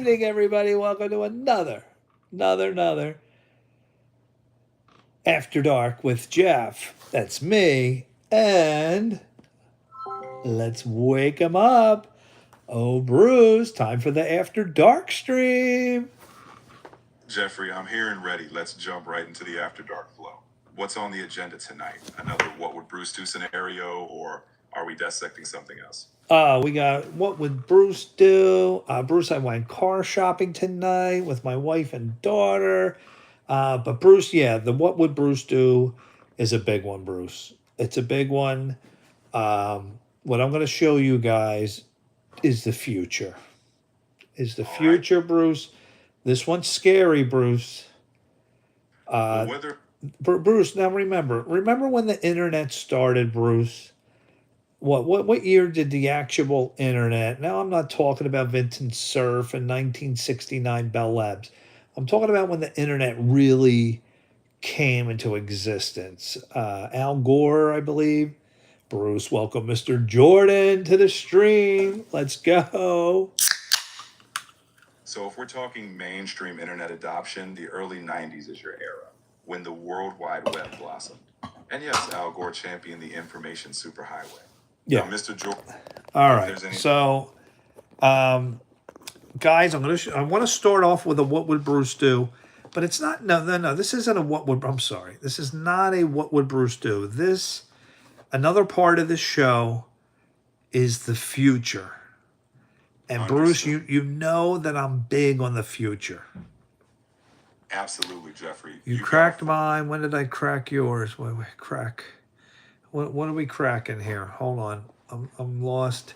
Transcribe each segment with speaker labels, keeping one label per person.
Speaker 1: evening, everybody. Welcome to another After Dark with Jeff. That's me. And let's wake him up. Oh, Bruce, time for the After Dark stream.
Speaker 2: Jeffrey, I'm here and ready. Let's jump right into the After Dark flow. What's on the agenda tonight? Another What Would Bruce Do scenario, or are we dissecting something else?
Speaker 1: We got What Would Bruce Do? Bruce, I went car shopping tonight with my wife and daughter. But Bruce, yeah, the What Would Bruce Do is a big one, Bruce. It's a big one. What I'm going to show you guys is the future. Future, Bruce. This one's scary, Bruce.
Speaker 2: Whether
Speaker 1: Bruce, now remember when the internet started, Bruce? What year did the actual internet? Now I'm not talking about Vintage Cerf and 1969 Bell Labs. I'm talking about when the internet really came into existence. Al Gore, I believe. Bruce, welcome Mr. Jordan to the stream. Let's go.
Speaker 2: So if we're talking mainstream internet adoption, the early 90s is your era, when the World Wide Web blossomed. And yes, Al Gore championed the information superhighway.
Speaker 1: Yeah.
Speaker 2: Now, Mr. Jordan.
Speaker 1: All right. So, guys, I want to start off with a What Would Bruce Do? But it's not, no. This isn't a What Would, I'm sorry. This is not a What Would Bruce Do? Another part of this show is the future. And
Speaker 2: Understood.
Speaker 1: Bruce, you know that I'm big on the future.
Speaker 2: Absolutely, Jeffrey.
Speaker 1: You cracked mine. When did I crack yours? What are we cracking here? Hold on. I'm lost.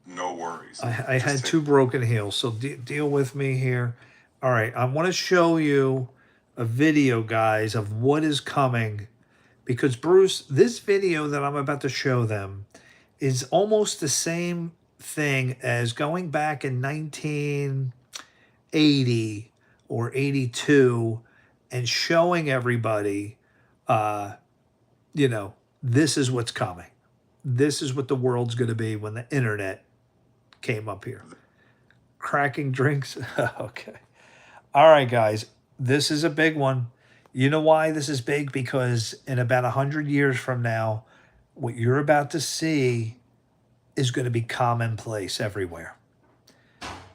Speaker 2: No worries.
Speaker 1: I had two broken heels, so deal with me here. All right, I want to show you a video, guys, of what is coming. Because, Bruce, this video that I'm about to show them is almost the same thing as going back in 1980 or 82 and showing everybody, this is what's coming. This is what the world's going to be when the internet came up here. Cracking drinks. Okay. All right, guys. This is a big one. You know why this is big? Because in about 100 years from now, what you're about to see is going to be commonplace everywhere.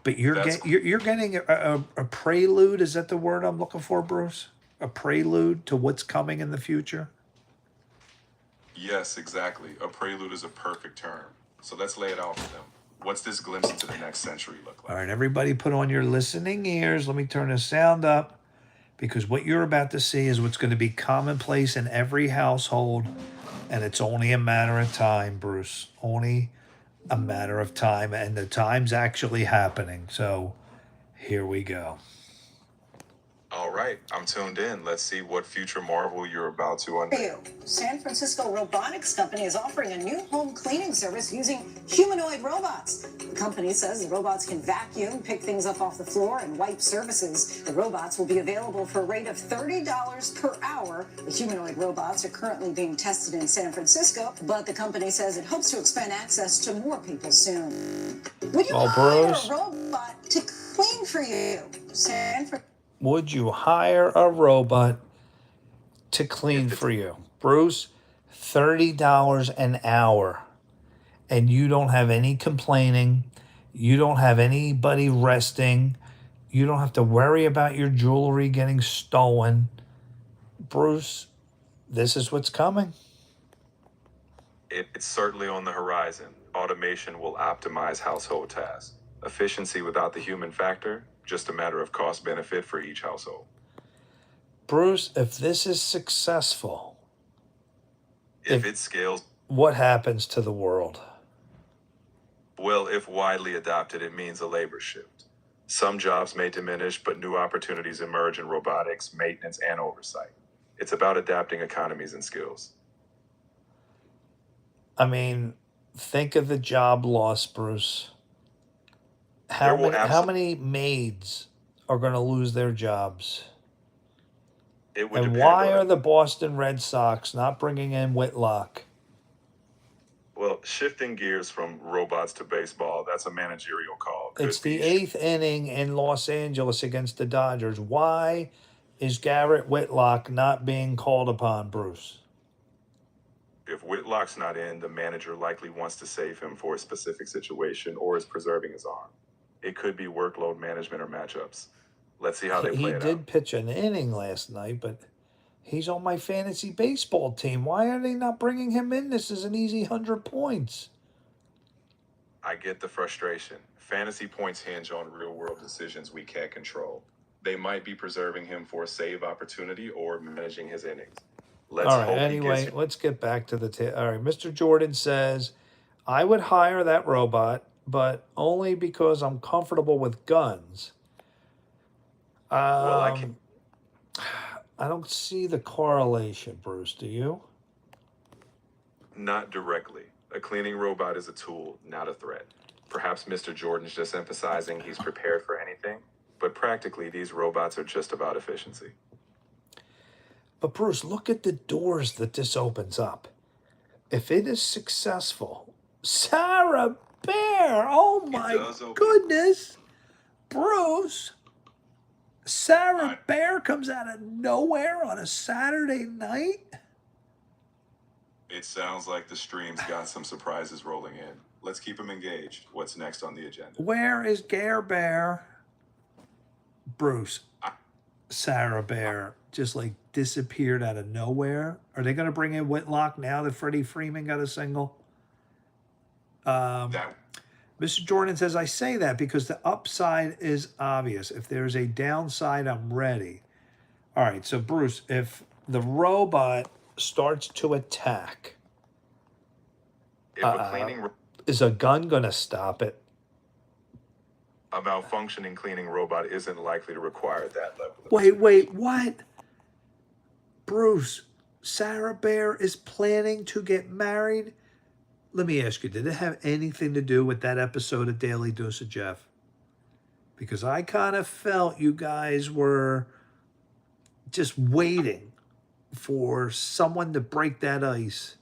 Speaker 1: But you're getting a prelude. Is that the word I'm looking for, Bruce? A prelude to what's coming in the future?
Speaker 2: Yes, exactly. A prelude is a perfect term. So let's lay it out for them. What's this glimpse into the next century look like?
Speaker 1: All right, everybody put on your listening ears. Let me turn the sound up, because what you're about to see is what's going to be commonplace in every household, and it's only a matter of time, Bruce. Only a matter of time, and the time's actually happening. So here we go.
Speaker 2: All right, I'm tuned in. Let's see what future marvel you're about to unveil.
Speaker 3: San Francisco robotics company is offering a new home cleaning service using humanoid robots. The company says the robots can vacuum, pick things up off the floor, and wipe surfaces. The robots will be available for a rate of $30 per hour. The humanoid robots are currently being tested in San Francisco, but the company says it hopes to expand access to more people soon. Would you hire a robot to clean for you?
Speaker 1: Would you hire a robot to clean for you? Bruce, $30 an hour. And you don't have any complaining. You don't have anybody resting. You don't have to worry about your jewelry getting stolen. Bruce, this is what's coming.
Speaker 2: It's certainly on the horizon. Automation will optimize household tasks. Efficiency without the human factor, just a matter of cost benefit for each household.
Speaker 1: Bruce, if this is successful,
Speaker 2: if it scales,
Speaker 1: what happens to the world?
Speaker 2: Well, if widely adopted, it means a labor shift. Some jobs may diminish, but new opportunities emerge in robotics, maintenance, and oversight. It's about adapting economies and skills.
Speaker 1: I mean, think of the job loss, Bruce. How many maids are going to lose their jobs? And why are the Boston Red Sox not bringing in Whitlock?
Speaker 2: Well, shifting gears from robots to baseball, that's a managerial call.
Speaker 1: It's
Speaker 2: could be
Speaker 1: the 8th inning in Los Angeles against the Dodgers. Why is Garrett Whitlock not being called upon, Bruce?
Speaker 2: If Whitlock's not in, the manager likely wants to save him for a specific situation or is preserving his arm. It could be workload management or matchups. Let's see how they
Speaker 1: He
Speaker 2: play it out.
Speaker 1: did pitch an inning last night, but he's on my fantasy baseball team. Why are they not bringing him in? This is an easy 100 points.
Speaker 2: I get the frustration. Fantasy points hinge on real world decisions we can't control. They might be preserving him for a save opportunity or managing his innings. Let's
Speaker 1: All right,
Speaker 2: hope
Speaker 1: anyway,
Speaker 2: he gets.
Speaker 1: let's get back to the all right, Mr. Jordan says, I would hire that robot, but only because I'm comfortable with guns.
Speaker 2: Well, I can't.
Speaker 1: I don't see the correlation, Bruce. Do you?
Speaker 2: Not directly. A cleaning robot is a tool, not a threat. Perhaps Mr. Jordan's just emphasizing he's prepared for anything, but practically these robots are just about efficiency.
Speaker 1: But Bruce, look at the doors that this opens up. If it is successful, Sarah Bear, oh my goodness, Bruce, Sarah Bear comes out of nowhere on a Saturday night.
Speaker 2: It sounds like the stream's got some surprises rolling in. Let's keep them engaged. What's next on the agenda?
Speaker 1: Where is Gare Bear? Bruce, Sarah Bear just like disappeared out of nowhere. Are they going to bring in Whitlock now that Freddie Freeman got a single? Mr. Jordan says, I say that because the upside is obvious. If there's a downside, I'm ready. All right, so Bruce, if the robot starts to attack,
Speaker 2: If a cleaning
Speaker 1: is a gun going to stop it?
Speaker 2: a malfunctioning cleaning robot isn't likely to require that level of
Speaker 1: Wait, what? Bruce, Sarah Bear is planning to get married? Let me ask you, did it have anything to do with that episode of Daily Dose of Jeff? Because I kind of felt you guys were just waiting for someone to break that ice.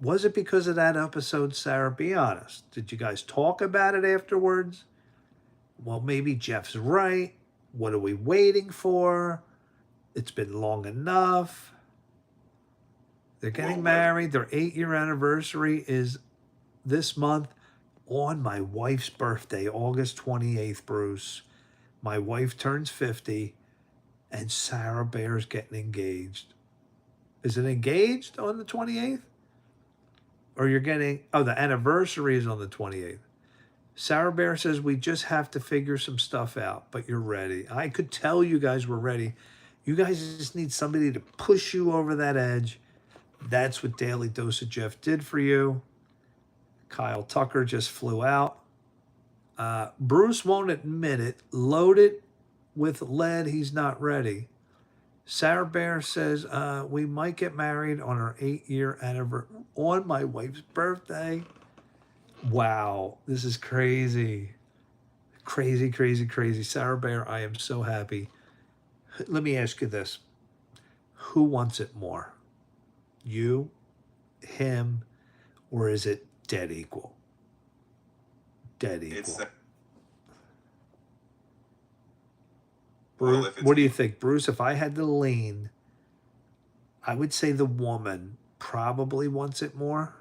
Speaker 1: Was it because of that episode, Sarah? Be honest. Did you guys talk about it afterwards? Well, maybe Jeff's right. What are we waiting for? It's been long enough. They're getting married. Their 8-year anniversary is this month on my wife's birthday, August 28th, Bruce. My wife turns 50, and Sarah Bear's getting engaged. Is it engaged on the 28th? Or you're getting, the anniversary is on the 28th. Sarah Bear says, we just have to figure some stuff out, but you're ready. I could tell you guys were ready. You guys just need somebody to push you over that edge. That's what Daily Dose of Jeff did for you. Kyle Tucker just flew out. Bruce won't admit it. Loaded with lead, he's not ready. Sarah Bear says, we might get married on our 8-year anniversary on my wife's birthday. Wow, this is crazy. Crazy, crazy, crazy. Sarah Bear, I am so happy. Let me ask you this. Who wants it more? You, him, or is it dead equal? Dead equal. Bruce, what do you think, Bruce? If I had to lean, I would say the woman probably wants it more.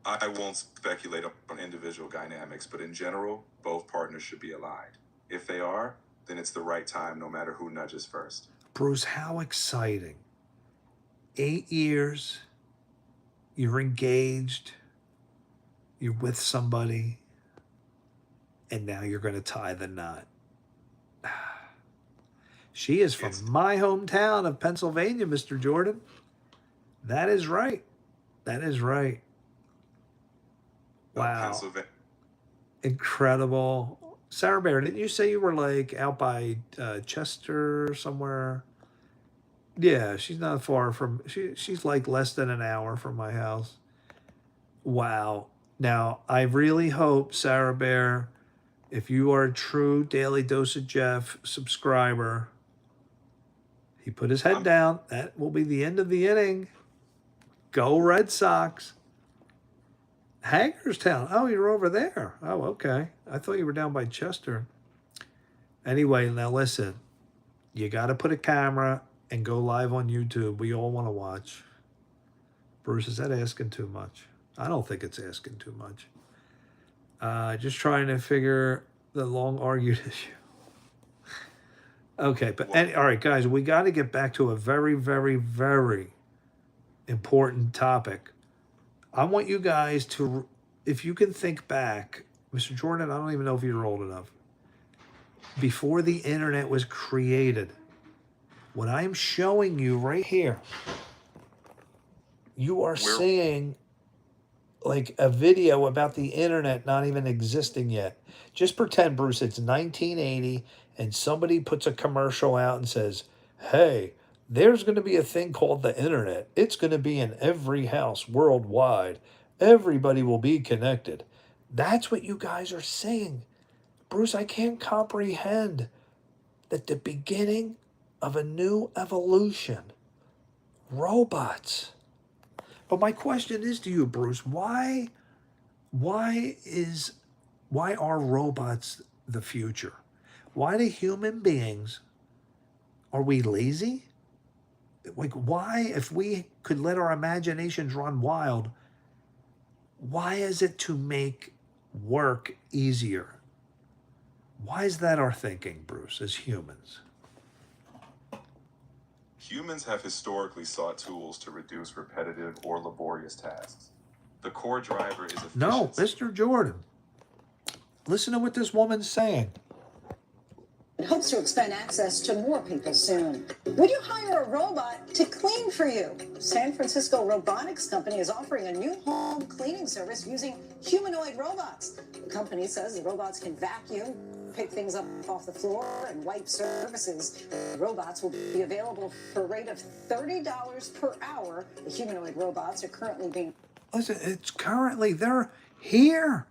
Speaker 2: I won't speculate on individual dynamics, but in general, both partners should be aligned. If they are, then it's the right time, no matter who nudges first.
Speaker 1: Bruce, how exciting. 8 years, you're engaged, you're with somebody, and now you're going to tie the knot. She is from my hometown of Pennsylvania, Mr. Jordan. That is right. That is right. Wow. Incredible. Sarah Bear, didn't you say you were like out by Chester somewhere? Yeah, she's not far from, she's like less than an hour from my house. Wow. Now, I really hope, Sarah Bear, if you are a true Daily Dose of Jeff subscriber, he put his head down. That will be the end of the inning. Go Red Sox. Hagerstown. Oh, you're over there. Oh, okay. I thought you were down by Chester. Anyway, now listen. You got to put a camera and go live on YouTube. We all want to watch. Bruce, is that asking too much? I don't think it's asking too much. Just trying to figure the long argued issue. Okay, but all right, guys, we got to get back to a very, very, very important topic. I want you guys to, if you can think back, Mr. Jordan, I don't even know if you're old enough. Before the internet was created, what I'm showing you right here, you are seeing like a video about the internet not even existing yet. Just pretend, Bruce, it's 1980 and somebody puts a commercial out and says, hey, there's going to be a thing called the internet. It's going to be in every house worldwide. Everybody will be connected. That's what you guys are saying. Bruce, I can't comprehend that the beginning of a new evolution, robots. But my question is to you, Bruce, why are robots the future? Why do human beings, are we lazy? Like, why, if we could let our imaginations run wild, why is it to make work easier? Why is that our thinking, Bruce, as humans?
Speaker 2: Humans have historically sought tools to reduce repetitive or laborious tasks. The core driver is efficiency.
Speaker 1: No, Mr. Jordan, listen to what this woman's saying.
Speaker 3: It hopes to expand access to more people soon. Would you hire a robot to clean for you? San Francisco robotics company is offering a new home cleaning service using humanoid robots. The company says the robots can vacuum, pick things up off the floor, and wipe surfaces. The robots will be available for a rate of $30 per hour. The humanoid robots are currently being...
Speaker 1: Listen, they're here.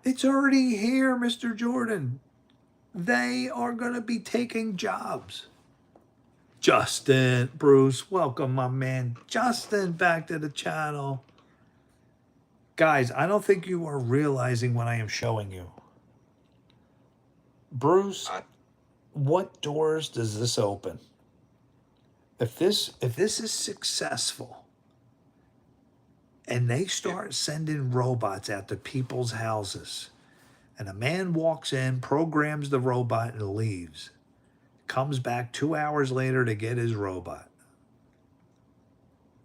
Speaker 1: It's already here, Mr. Jordan. They are going to be taking jobs. Justin, Bruce, welcome, my man. Justin, back to the channel. Guys, I don't think you are realizing what I am showing you. Bruce, what doors does this open? If this is successful and they start sending robots out to people's houses, and a man walks in, programs the robot, and leaves. Comes back 2 hours later to get his robot.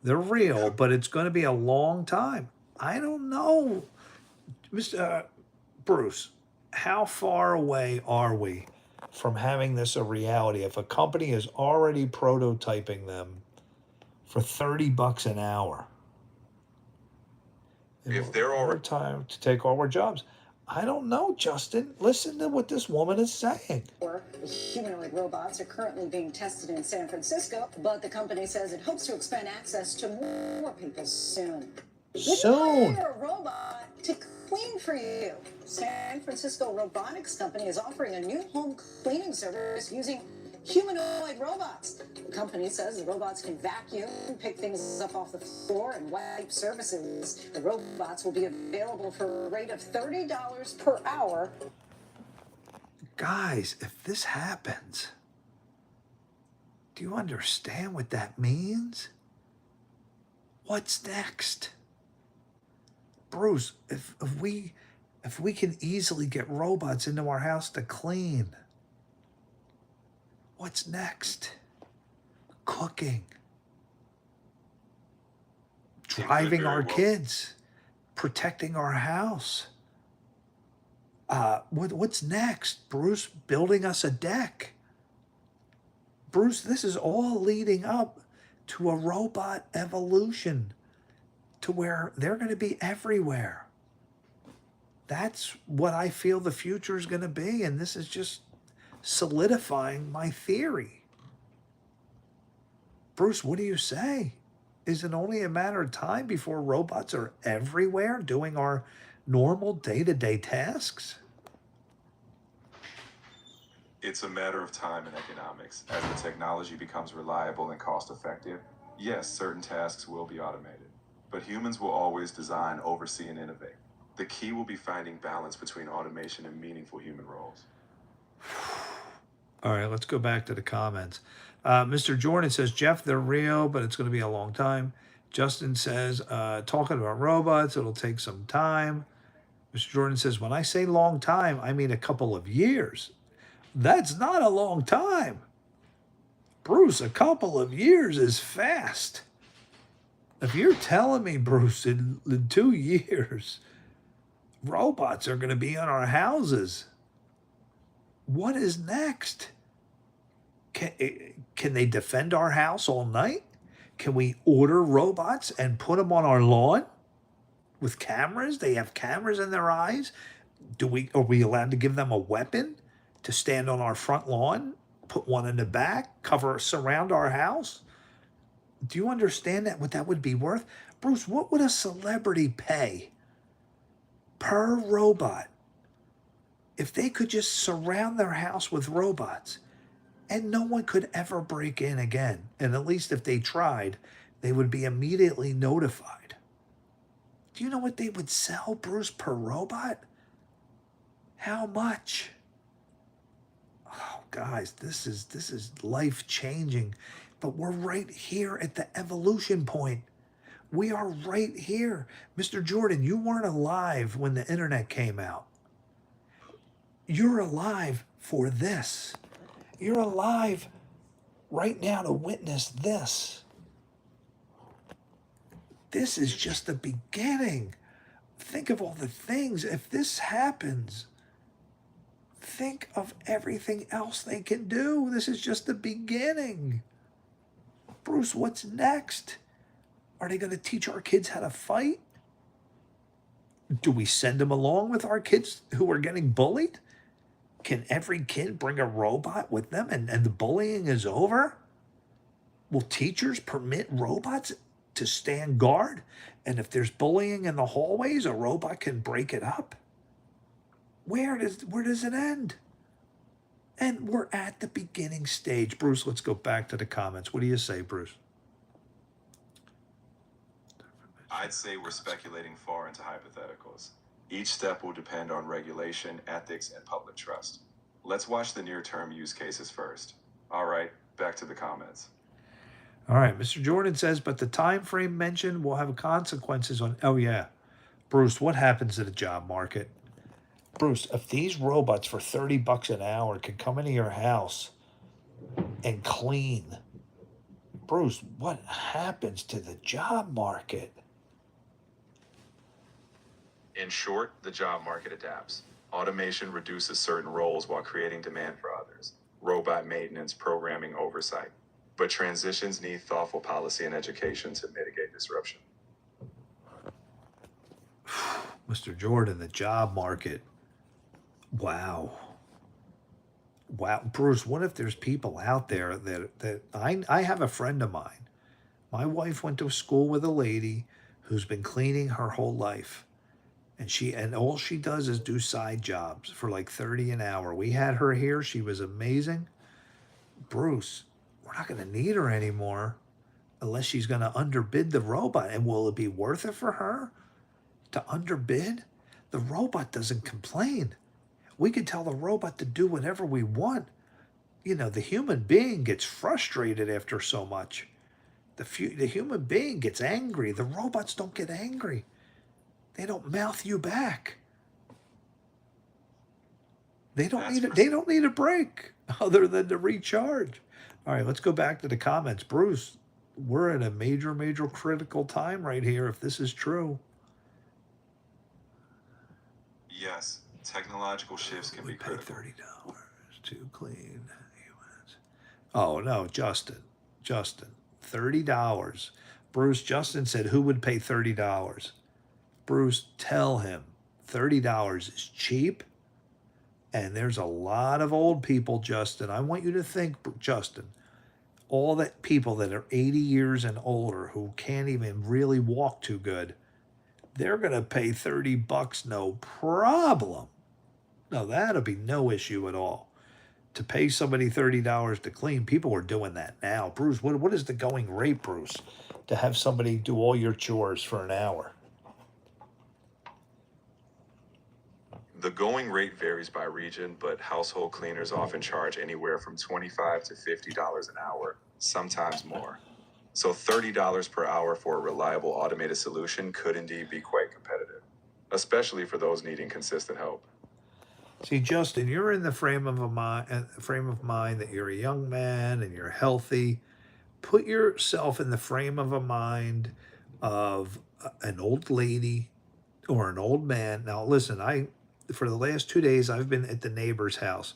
Speaker 1: They're real, but it's going to be a long time. I don't know. Mr. Bruce, how far away are we from having this a reality? If a company is already prototyping them for $30 an hour,
Speaker 2: if they're all
Speaker 1: time to take all our jobs. I don't know, Justin. Listen to what this woman is saying.
Speaker 3: The humanoid robots are currently being tested in San Francisco, but the company says it hopes to expand access to more people soon. Would you hire a robot to clean for you? San Francisco robotics company is offering a new home cleaning service using humanoid robots. The company says the robots can vacuum, pick things up off the floor, and wipe surfaces. The robots will be available for a rate of $30 per hour.
Speaker 1: Guys, if this happens, do you understand what that means? What's next? Bruce, if we can easily get robots into our house to clean, what's next? Cooking, driving our kids, protecting our house. What's next? Bruce, building us a deck. Bruce, this is all leading up to a robot evolution to where they're going to be everywhere. That's what I feel the future is going to be, and this is just solidifying my theory. Bruce, what do you say? Is it only a matter of time before robots are everywhere doing our normal day-to-day tasks?
Speaker 2: It's a matter of time in economics. As the technology becomes reliable and cost-effective, yes, certain tasks will be automated. But humans will always design, oversee, and innovate. The key will be finding balance between automation and meaningful human roles.
Speaker 1: All right, let's go back to the comments. Mr. Jordan says, Jeff, they're real, but it's going to be a long time. Justin says, talking about robots, it'll take some time. Mr. Jordan says, when I say long time, I mean a couple of years. That's not a long time. Bruce, a couple of years is fast. If you're telling me, Bruce, in 2 years, robots are going to be in our houses, what is next? Can they defend our house all night? Can we order robots and put them on our lawn with cameras? They have cameras in their eyes. Are we allowed to give them a weapon to stand on our front lawn, put one in the back, surround our house? Do you understand what that would be worth? Bruce, what would a celebrity pay per robot if they could just surround their house with robots and no one could ever break in again? And at least if they tried, they would be immediately notified. Do you know what they would sell, Bruce, per robot? How much? Oh, guys, this is life-changing. But we're right here at the evolution point. We are right here. Mr. Jordan, you weren't alive when the internet came out. You're alive for this. You're alive right now to witness this. This is just the beginning. Think of all the things. If this happens, think of everything else they can do. This is just the beginning. Bruce, what's next? Are they going to teach our kids how to fight? Do we send them along with our kids who are getting bullied? Can every kid bring a robot with them and the bullying is over? Will teachers permit robots to stand guard? And if there's bullying in the hallways, a robot can break it up? Where does it end? And we're at the beginning stage. Bruce, let's go back to the comments. What do you say, Bruce?
Speaker 2: I'd say we're speculating far into hypotheticals. Each step will depend on regulation, ethics, and public trust. Let's watch the near-term use cases first. All right, back to the comments.
Speaker 1: All right, Mr. Jordan says, but the time frame mentioned will have consequences on... Oh, yeah. Bruce, what happens to the job market? Bruce, if these robots for $30 an hour can come into your house and clean, Bruce, what happens to the job market?
Speaker 2: In short, the job market adapts. Automation reduces certain roles while creating demand for others. Robot maintenance, programming, oversight. But transitions need thoughtful policy and education to mitigate disruption.
Speaker 1: Mr. Jordan, the job market. Wow. Wow. Bruce, what if there's people out there that I have a friend of mine. My wife went to school with a lady who's been cleaning her whole life. And all she does is do side jobs for like 30 an hour. We had her here. She was amazing. Bruce, we're not going to need her anymore unless she's going to underbid the robot. And will it be worth it for her to underbid? The robot doesn't complain. We can tell the robot to do whatever we want. You know, the human being gets frustrated after so much. The human being gets angry. The robots don't get angry. They don't mouth you back. They don't need a break other than to recharge. All right, let's go back to the comments. Bruce, we're in a major, major critical time right here if this is true.
Speaker 2: Yes, technological shifts can be critical.
Speaker 1: $30 to clean humans. Oh, no, Justin, $30. Bruce, Justin said, who would pay $30? Bruce, tell him $30 is cheap. And there's a lot of old people, Justin. I want you to think, Justin, all that people that are 80 years and older who can't even really walk too good, they're going to pay $30 no problem. No, that'll be no issue at all. To pay somebody $30 to clean, people are doing that now. Bruce, what is the going rate, Bruce? to have somebody do all your chores for an hour.
Speaker 2: The going rate varies by region, but household cleaners often charge anywhere from $25 to $50 an hour, sometimes more. So $30 per hour for a reliable automated solution could indeed be quite competitive, especially for those needing consistent help.
Speaker 1: See, Justin, you're in the frame of mind that you're a young man and you're healthy. Put yourself in the frame of a mind of an old lady or an old man. Now, listen, for the last 2 days, I've been at the neighbor's house.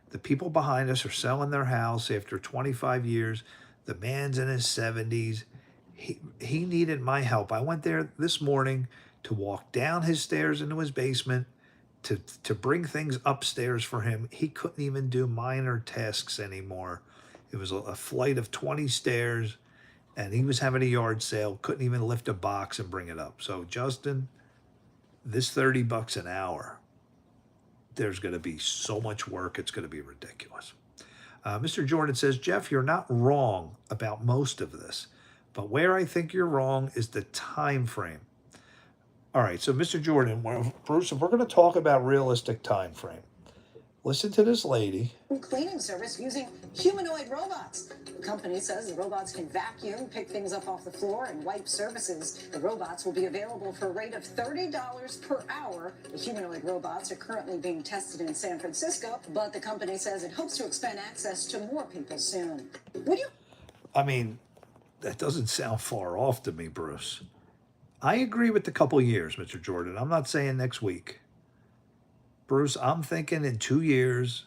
Speaker 1: The people behind us are selling their house after 25 years. The man's in his 70s. He needed my help. I went there this morning to walk down his stairs into his basement to bring things upstairs for him. He couldn't even do minor tasks anymore. It was a flight of 20 stairs, and he was having a yard sale, couldn't even lift a box and bring it up. So, Justin, this $30 an hour, there's going to be so much work, it's going to be ridiculous. Mr. Jordan says, Jeff, you're not wrong about most of this, but where I think you're wrong is the time frame. All right, so Mr. Jordan, Bruce, if we're going to talk about realistic time frame, listen to this lady.
Speaker 3: Cleaning service using humanoid robots. The company says the robots can vacuum, pick things up off the floor, and wipe surfaces. The robots will be available for a rate of $30 per hour. The humanoid robots are currently being tested in San Francisco, but the company says it hopes to expand access to more people soon.
Speaker 1: I mean, that doesn't sound far off to me, Bruce. I agree with the couple years, Mr. Jordan. I'm not saying next week. Bruce, I'm thinking in 2 years,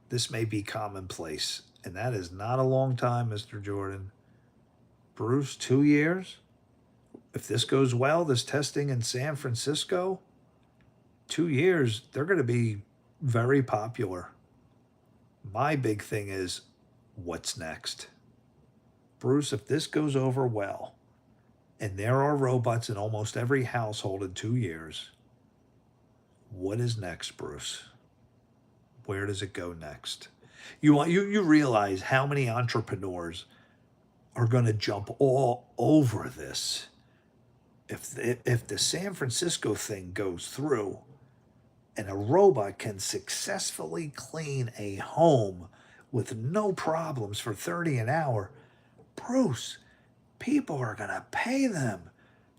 Speaker 1: this may be commonplace. And that is not a long time, Mr. Jordan. Bruce, 2 years? If this goes well, this testing in San Francisco, 2 years, they're going to be very popular. My big thing is, what's next? Bruce, if this goes over well, and there are robots in almost every household in 2 years, what is next, Bruce? Where does it go next? You realize how many entrepreneurs are going to jump all over this. If the San Francisco thing goes through and a robot can successfully clean a home with no problems for 30 an hour, Bruce, people are going to pay them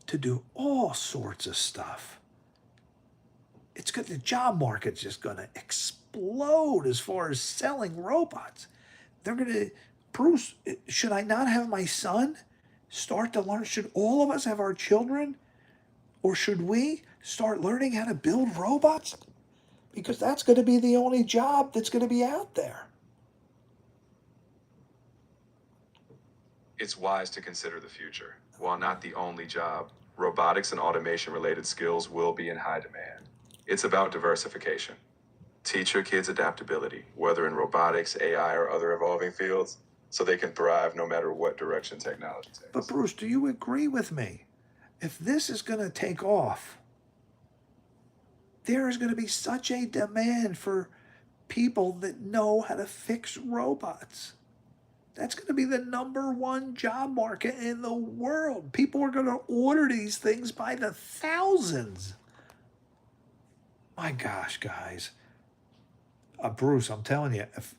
Speaker 1: to do all sorts of stuff. It's good. The job market's just going to explode as far as selling robots. They're going to, Bruce, should I not have my son start to learn? Should all of us have our children? Or should we start learning how to build robots? Because that's going to be the only job that's going to be out there.
Speaker 2: It's wise to consider the future. While not the only job, robotics and automation related skills will be in high demand. It's about diversification. Teach your kids adaptability, whether in robotics, AI, or other evolving fields, so they can thrive no matter what direction technology takes.
Speaker 1: But Bruce, do you agree with me? If this is going to take off, there is going to be such a demand for people that know how to fix robots. That's going to be the #1 job market in the world. People are going to order these things by the thousands. My gosh, guys. Bruce, I'm telling you, if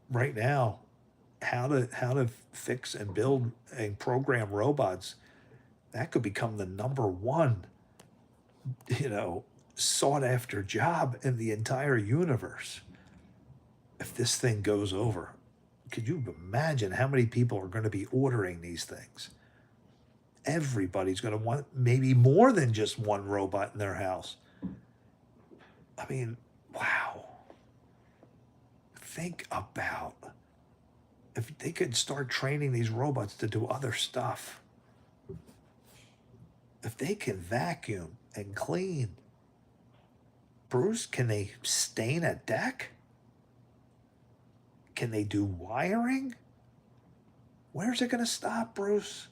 Speaker 1: right now, how to fix and build and program robots, that could become the #1, sought after job in the entire universe. If this thing goes over, could you imagine how many people are going to be ordering these things? Everybody's going to want maybe more than just one robot in their house. I mean, wow. Think about if they could start training these robots to do other stuff. If they can vacuum and clean, Bruce, can they stain a deck? Can they do wiring? Where's it going to stop, Bruce?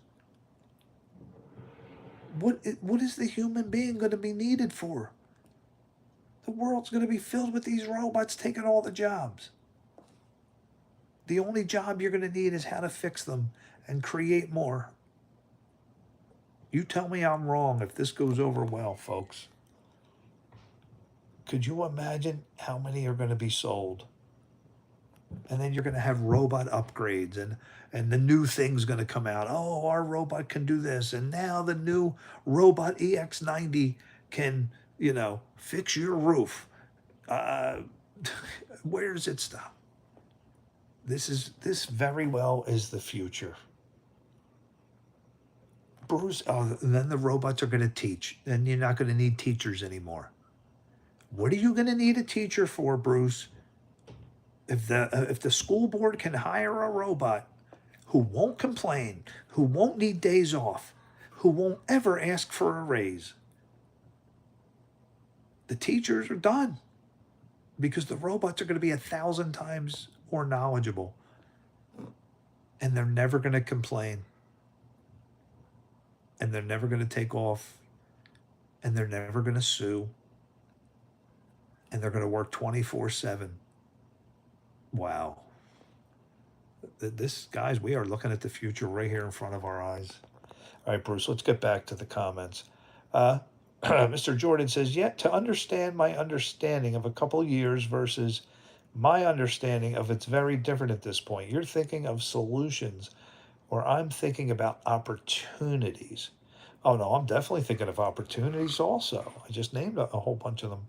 Speaker 1: What is the human being going to be needed for? The world's going to be filled with these robots taking all the jobs. The only job you're going to need is how to fix them and create more. You tell me I'm wrong if this goes over well, folks. Could you imagine how many are going to be sold? And then you're going to have robot upgrades, and the new thing's going to come out. Oh, our robot can do this. And now the new robot EX90 can, fix your roof. Uh, where does it stop? This very well is the future. Bruce, oh, and then the robots are going to teach, and you're not going to need teachers anymore. What are you going to need a teacher for, Bruce? If the school board can hire a robot who won't complain, who won't need days off, who won't ever ask for a raise, the teachers are done because the robots are going to be 1,000 times more knowledgeable, and they're never going to complain, and they're never going to take off, and they're never going to sue, and they're going to work 24/7. Wow. This, guys, we are looking at the future right here in front of our eyes. All right, Bruce, let's get back to the comments. Mr. Jordan says, yet to understand my understanding of a couple years versus my understanding of it's very different at this point. You're thinking of solutions, or I'm thinking about opportunities. Oh, no, I'm definitely thinking of opportunities also. I just named a whole bunch of them.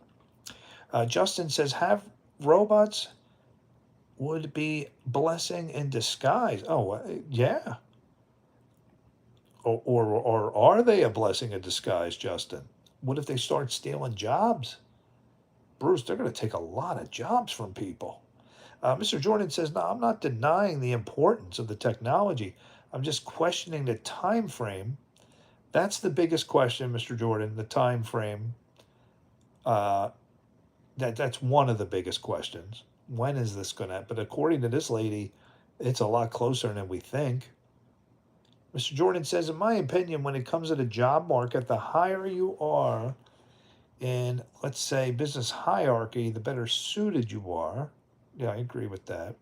Speaker 1: Justin says, have robots would be blessing in disguise. Oh, yeah. Or are they a blessing in disguise, Justin? What if they start stealing jobs? Bruce, they're going to take a lot of jobs from people. Mr. Jordan says, no, I'm not denying the importance of the technology. I'm just questioning the time frame. That's the biggest question, Mr. Jordan, the time frame. That's one of the biggest questions. When is this going to, but according to this lady, it's a lot closer than we think. Mr. Jordan says, in my opinion, when it comes to the job market, the higher you are in, let's say, business hierarchy, the better suited you are. Yeah, I agree with that.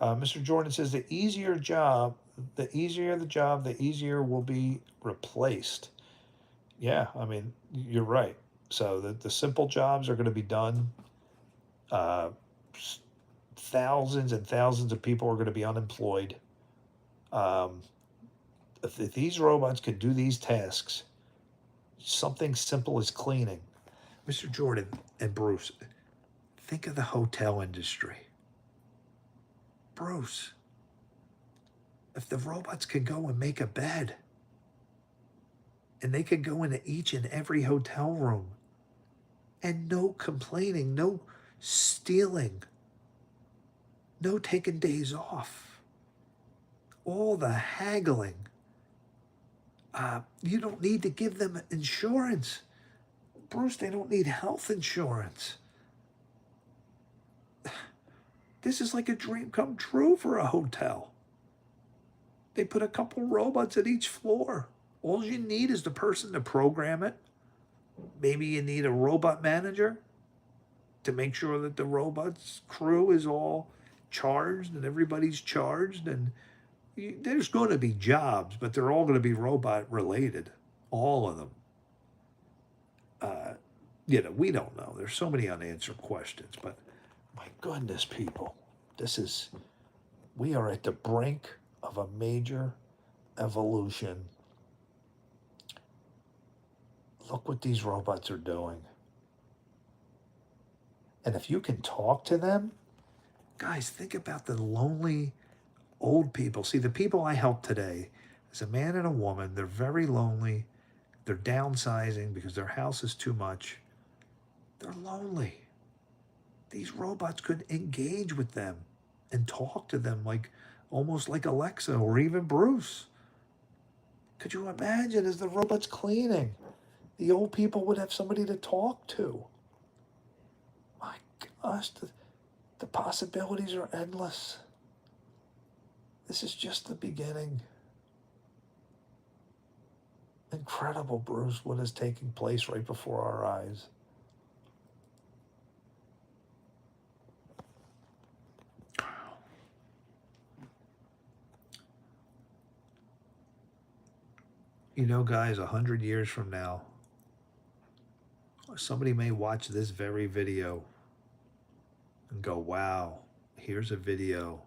Speaker 1: Mr. Jordan says, the easier the job, the easier will be replaced. Yeah, I mean, you're right. So the simple jobs are going to be done. Thousands and thousands of people are going to be unemployed. If these robots could do these tasks, something simple as cleaning. Mr. Jordan and Bruce, think of the hotel industry. Bruce, if the robots could go and make a bed, and they could go into each and every hotel room, and no complaining, no stealing, no taking days off, all the haggling. You don't need to give them insurance. Bruce, they don't need health insurance. This is like a dream come true for a hotel. They put a couple robots at each floor. All you need is the person to program it. Maybe you need a robot manager to make sure that the robot's crew is all charged and everybody's charged. And there's going to be jobs, but they're all going to be robot related. All of them. We don't know. There's so many unanswered questions, but my goodness, people, we are at the brink of a major evolution. Look what these robots are doing. And if you can talk to them, guys, think about the lonely old people. See, the people I help today is a man and a woman. They're very lonely. They're downsizing because their house is too much. They're lonely. These robots could engage with them and talk to them almost like Alexa or even Bruce. Could you imagine as the robot's cleaning? The old people would have somebody to talk to. My gosh, the possibilities are endless. This is just the beginning. Incredible, Bruce, what is taking place right before our eyes. You know, guys, 100 years from now, somebody may watch this very video and go, wow, here's a video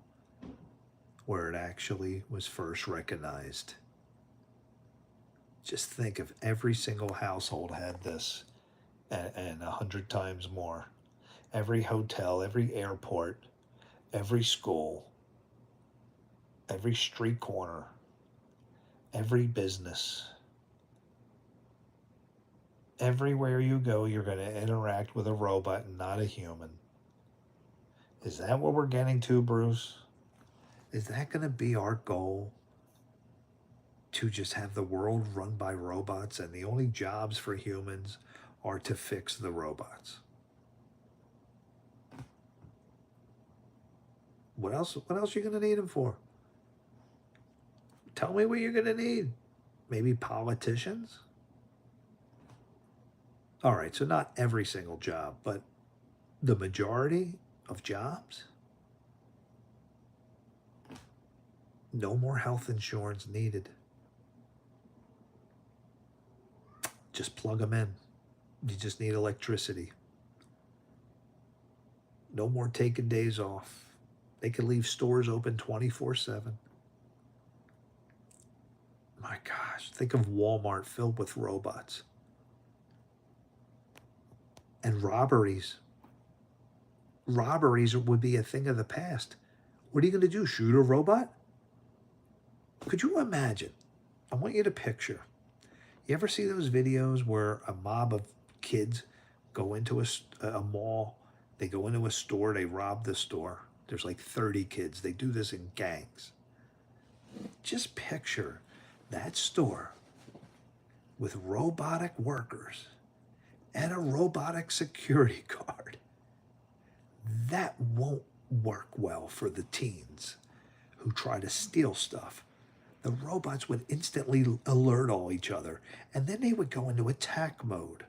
Speaker 1: where it actually was first recognized. Just think if every single household had this, and 100 times more. Every hotel, every airport, every school, every street corner, every business. Everywhere you go, you're going to interact with a robot and not a human. Is that what we're getting to, Bruce? Is that going to be our goal? To just have the world run by robots and the only jobs for humans are to fix the robots? What else are you going to need them for? Tell me what you're going to need. Maybe politicians? All right, so not every single job, but the majority of jobs? No more health insurance needed. Just plug them in. You just need electricity. No more taking days off. They can leave stores open 24/7. My gosh, think of Walmart filled with robots. And robberies. Robberies would be a thing of the past. What are you going to do? Shoot a robot? Could you imagine? I want you to picture. You ever see those videos where a mob of kids go into a mall, they go into a store, they rob the store. There's like 30 kids. They do this in gangs. Just picture that store with robotic workers and a robotic security guard. That won't work well for the teens who try to steal stuff. The robots would instantly alert all each other, and then they would go into attack mode.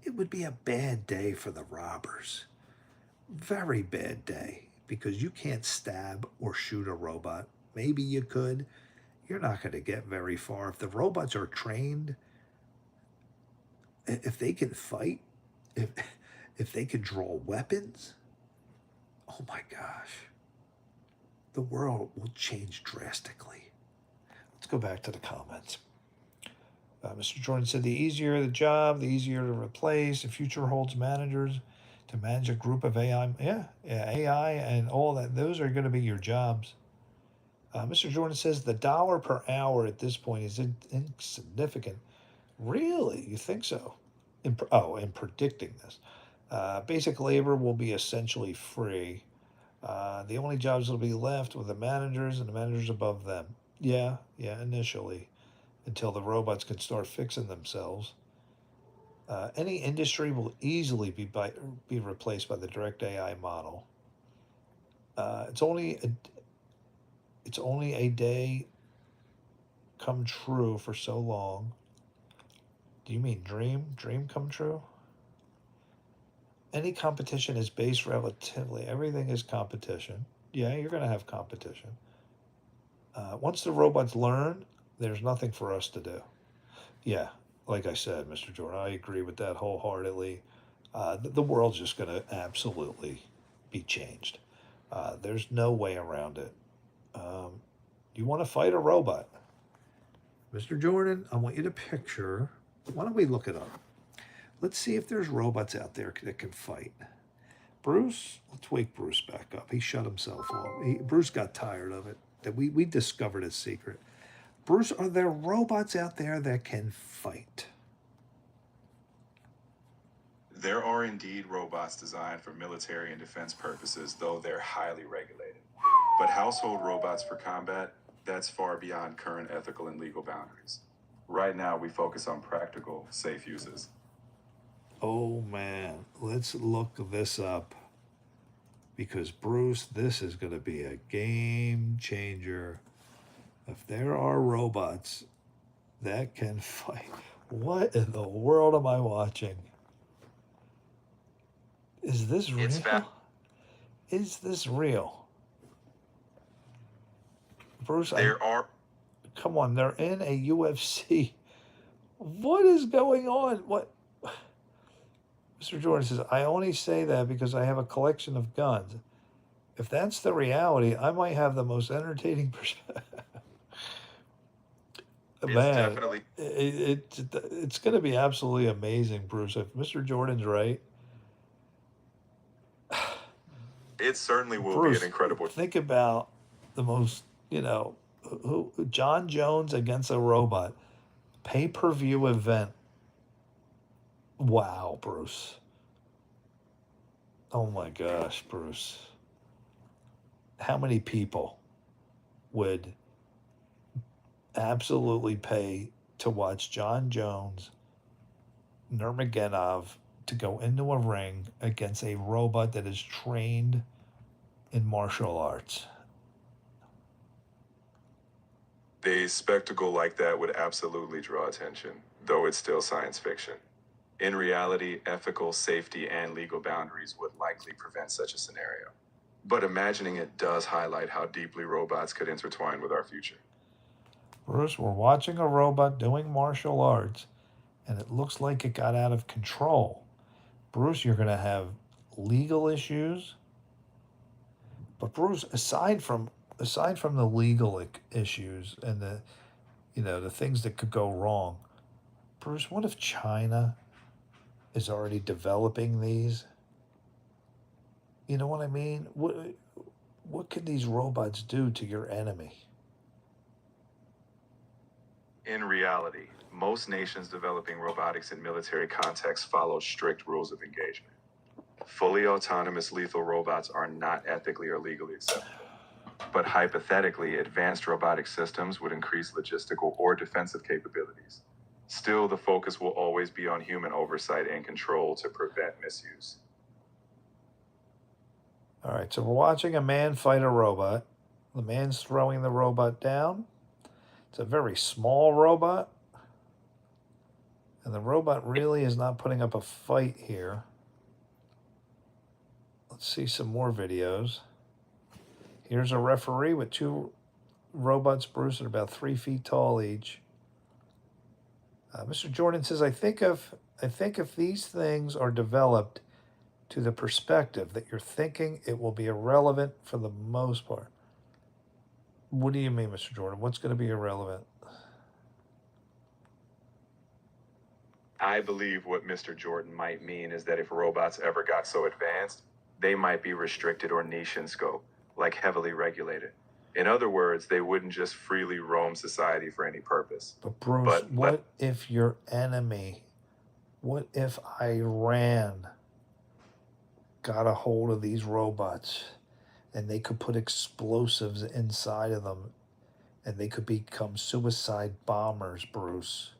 Speaker 1: It would be a bad day for the robbers. Very bad day, because you can't stab or shoot a robot. Maybe you could. You're not going to get very far. If the robots are trained, if they can fight, if they can draw weapons, oh my gosh, the world will change drastically. Let's go back to the comments. Mr. Jordan said, the easier the job, the easier to replace. The future holds managers to manage a group of AI. Yeah, AI and all that. Those are going to be your jobs. Mr. Jordan says, the dollar per hour at this point is insignificant. Really? You think so? In predicting this. Basic labor will be essentially free. The only jobs that will be left with the managers and the managers above them. Yeah, initially, until the robots can start fixing themselves. Any industry will easily be replaced by the direct AI model. It's only a day come true for so long. Do you mean dream come true? Any competition is based relatively. Everything is competition. Yeah, you're going to have competition. Once the robots learn, there's nothing for us to do. Yeah, like I said, Mr. Jordan, I agree with that wholeheartedly. The world's just going to absolutely be changed. There's no way around it. You want to fight a robot? Mr. Jordan, I want you to picture. Why don't we look it up? Let's see if there's robots out there that can fight. Bruce, let's wake Bruce back up. He shut himself off. Bruce got tired of it. That we discovered his secret. Bruce, are there robots out there that can fight?
Speaker 2: There are indeed robots designed for military and defense purposes, though they're highly regulated. But household robots for combat, that's far beyond current ethical and legal boundaries. Right now, we focus on practical, safe uses.
Speaker 1: Oh man, let's look this up. Because Bruce, this is going to be a game changer. If there are robots that can fight, what in the world am I watching? Is this real? Is this real? Bruce,
Speaker 2: There are.
Speaker 1: Come on, they're in a UFC. What is going on? What? Mr. Jordan says, I only say that because I have a collection of guns. If that's the reality, I might have the most entertaining perspective.
Speaker 2: It's
Speaker 1: Man,
Speaker 2: definitely
Speaker 1: it's going to be absolutely amazing, Bruce. If Mr. Jordan's right,
Speaker 2: it certainly will be an
Speaker 1: Bruce,
Speaker 2: incredible.
Speaker 1: think about the most, who John Jones against a robot, pay-per-view event. Wow, Bruce. Oh my gosh, Bruce. How many people would absolutely pay to watch John Jones, Nurmagomedov, to go into a ring against a robot that is trained in martial arts?
Speaker 2: A spectacle like that would absolutely draw attention, though it's still science fiction. In reality, ethical, safety, and legal boundaries would likely prevent such a scenario. But imagining it does highlight how deeply robots could intertwine with our future.
Speaker 1: Bruce, we're watching a robot doing martial arts, and it looks like it got out of control. Bruce, you're going to have legal issues. But Bruce, aside from the legal issues and the things that could go wrong, Bruce, what if China is already developing these? You know what I mean? What could these robots do to your enemy?
Speaker 2: In reality, most nations developing robotics in military contexts follow strict rules of engagement. Fully autonomous lethal robots are not ethically or legally acceptable. But hypothetically, advanced robotic systems would increase logistical or defensive capabilities. Still, the focus will always be on human oversight and control to prevent misuse.
Speaker 1: All right, so we're watching a man fight a robot. The man's throwing the robot down. It's a very small robot. And the robot really is not putting up a fight here. Let's see some more videos. Here's a referee with two robots, Bruce, at about 3 feet tall each. Mr. Jordan says, I think if these things are developed to the perspective that you're thinking, it will be irrelevant for the most part. What do you mean, Mr. Jordan? What's going to be irrelevant?
Speaker 2: I believe what Mr. Jordan might mean is that if robots ever got so advanced, they might be restricted or niche in scope, like heavily regulated. In other words, they wouldn't just freely roam society for any purpose.
Speaker 1: But Bruce, what if your enemy, what if Iran got a hold of these robots and they could put explosives inside of them and they could become suicide bombers, Bruce,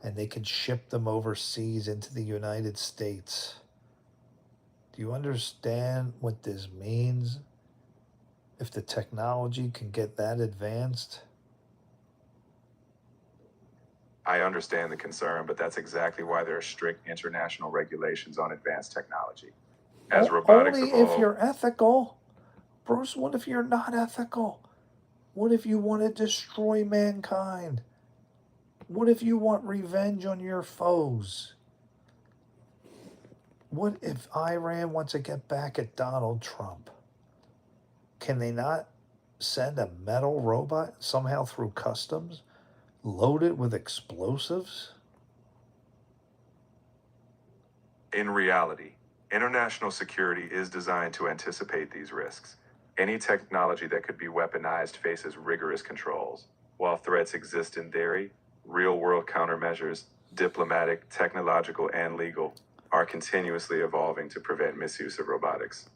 Speaker 1: and they could ship them overseas into the United States? Do you understand what this means? If the technology can get that advanced?
Speaker 2: I understand the concern, but that's exactly why there are strict international regulations on advanced technology. As robotics
Speaker 1: Only
Speaker 2: evolve,
Speaker 1: if you're ethical. Bruce, what if you're not ethical? What if you want to destroy mankind? What if you want revenge on your foes? What if Iran wants to get back at Donald Trump? Can they not send a metal robot somehow through customs, loaded with explosives?
Speaker 2: in reality, international security is designed to anticipate these risks. Any technology that could be weaponized faces rigorous controls. While threats exist in theory, real-world countermeasures, diplomatic, technological, and legal, are continuously evolving to prevent misuse of robotics.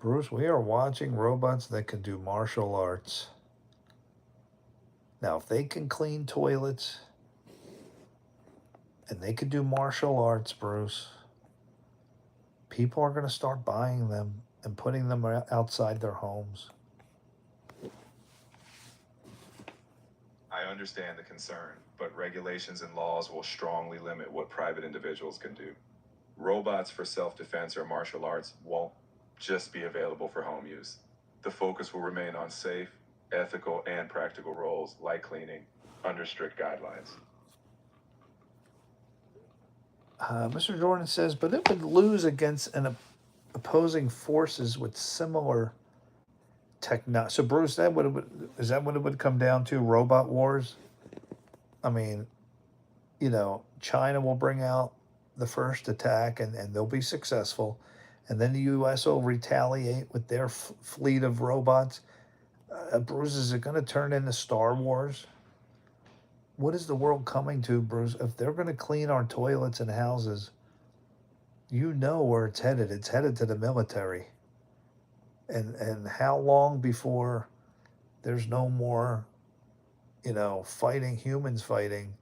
Speaker 1: Bruce, we are watching robots that can do martial arts. Now, if they can clean toilets and they can do martial arts, Bruce, people are going to start buying them and putting them outside their homes.
Speaker 2: I understand the concern, but regulations and laws will strongly limit what private individuals can do. Robots for self-defense or martial arts won't just be available for home use. The focus will remain on safe, ethical and practical roles like cleaning under strict guidelines.
Speaker 1: Mr. Jordan says, but it would lose against an opposing forces with similar technology. So, Bruce, is that what it would come down to? Robot wars? I mean, China will bring out the first attack and they'll be successful. And then the U.S. will retaliate with their fleet of robots. Bruce, is it going to turn into Star Wars? What is the world coming to, Bruce? If they're going to clean our toilets and houses, you know where it's headed. It's headed to the military. And how long before there's no more, humans fighting?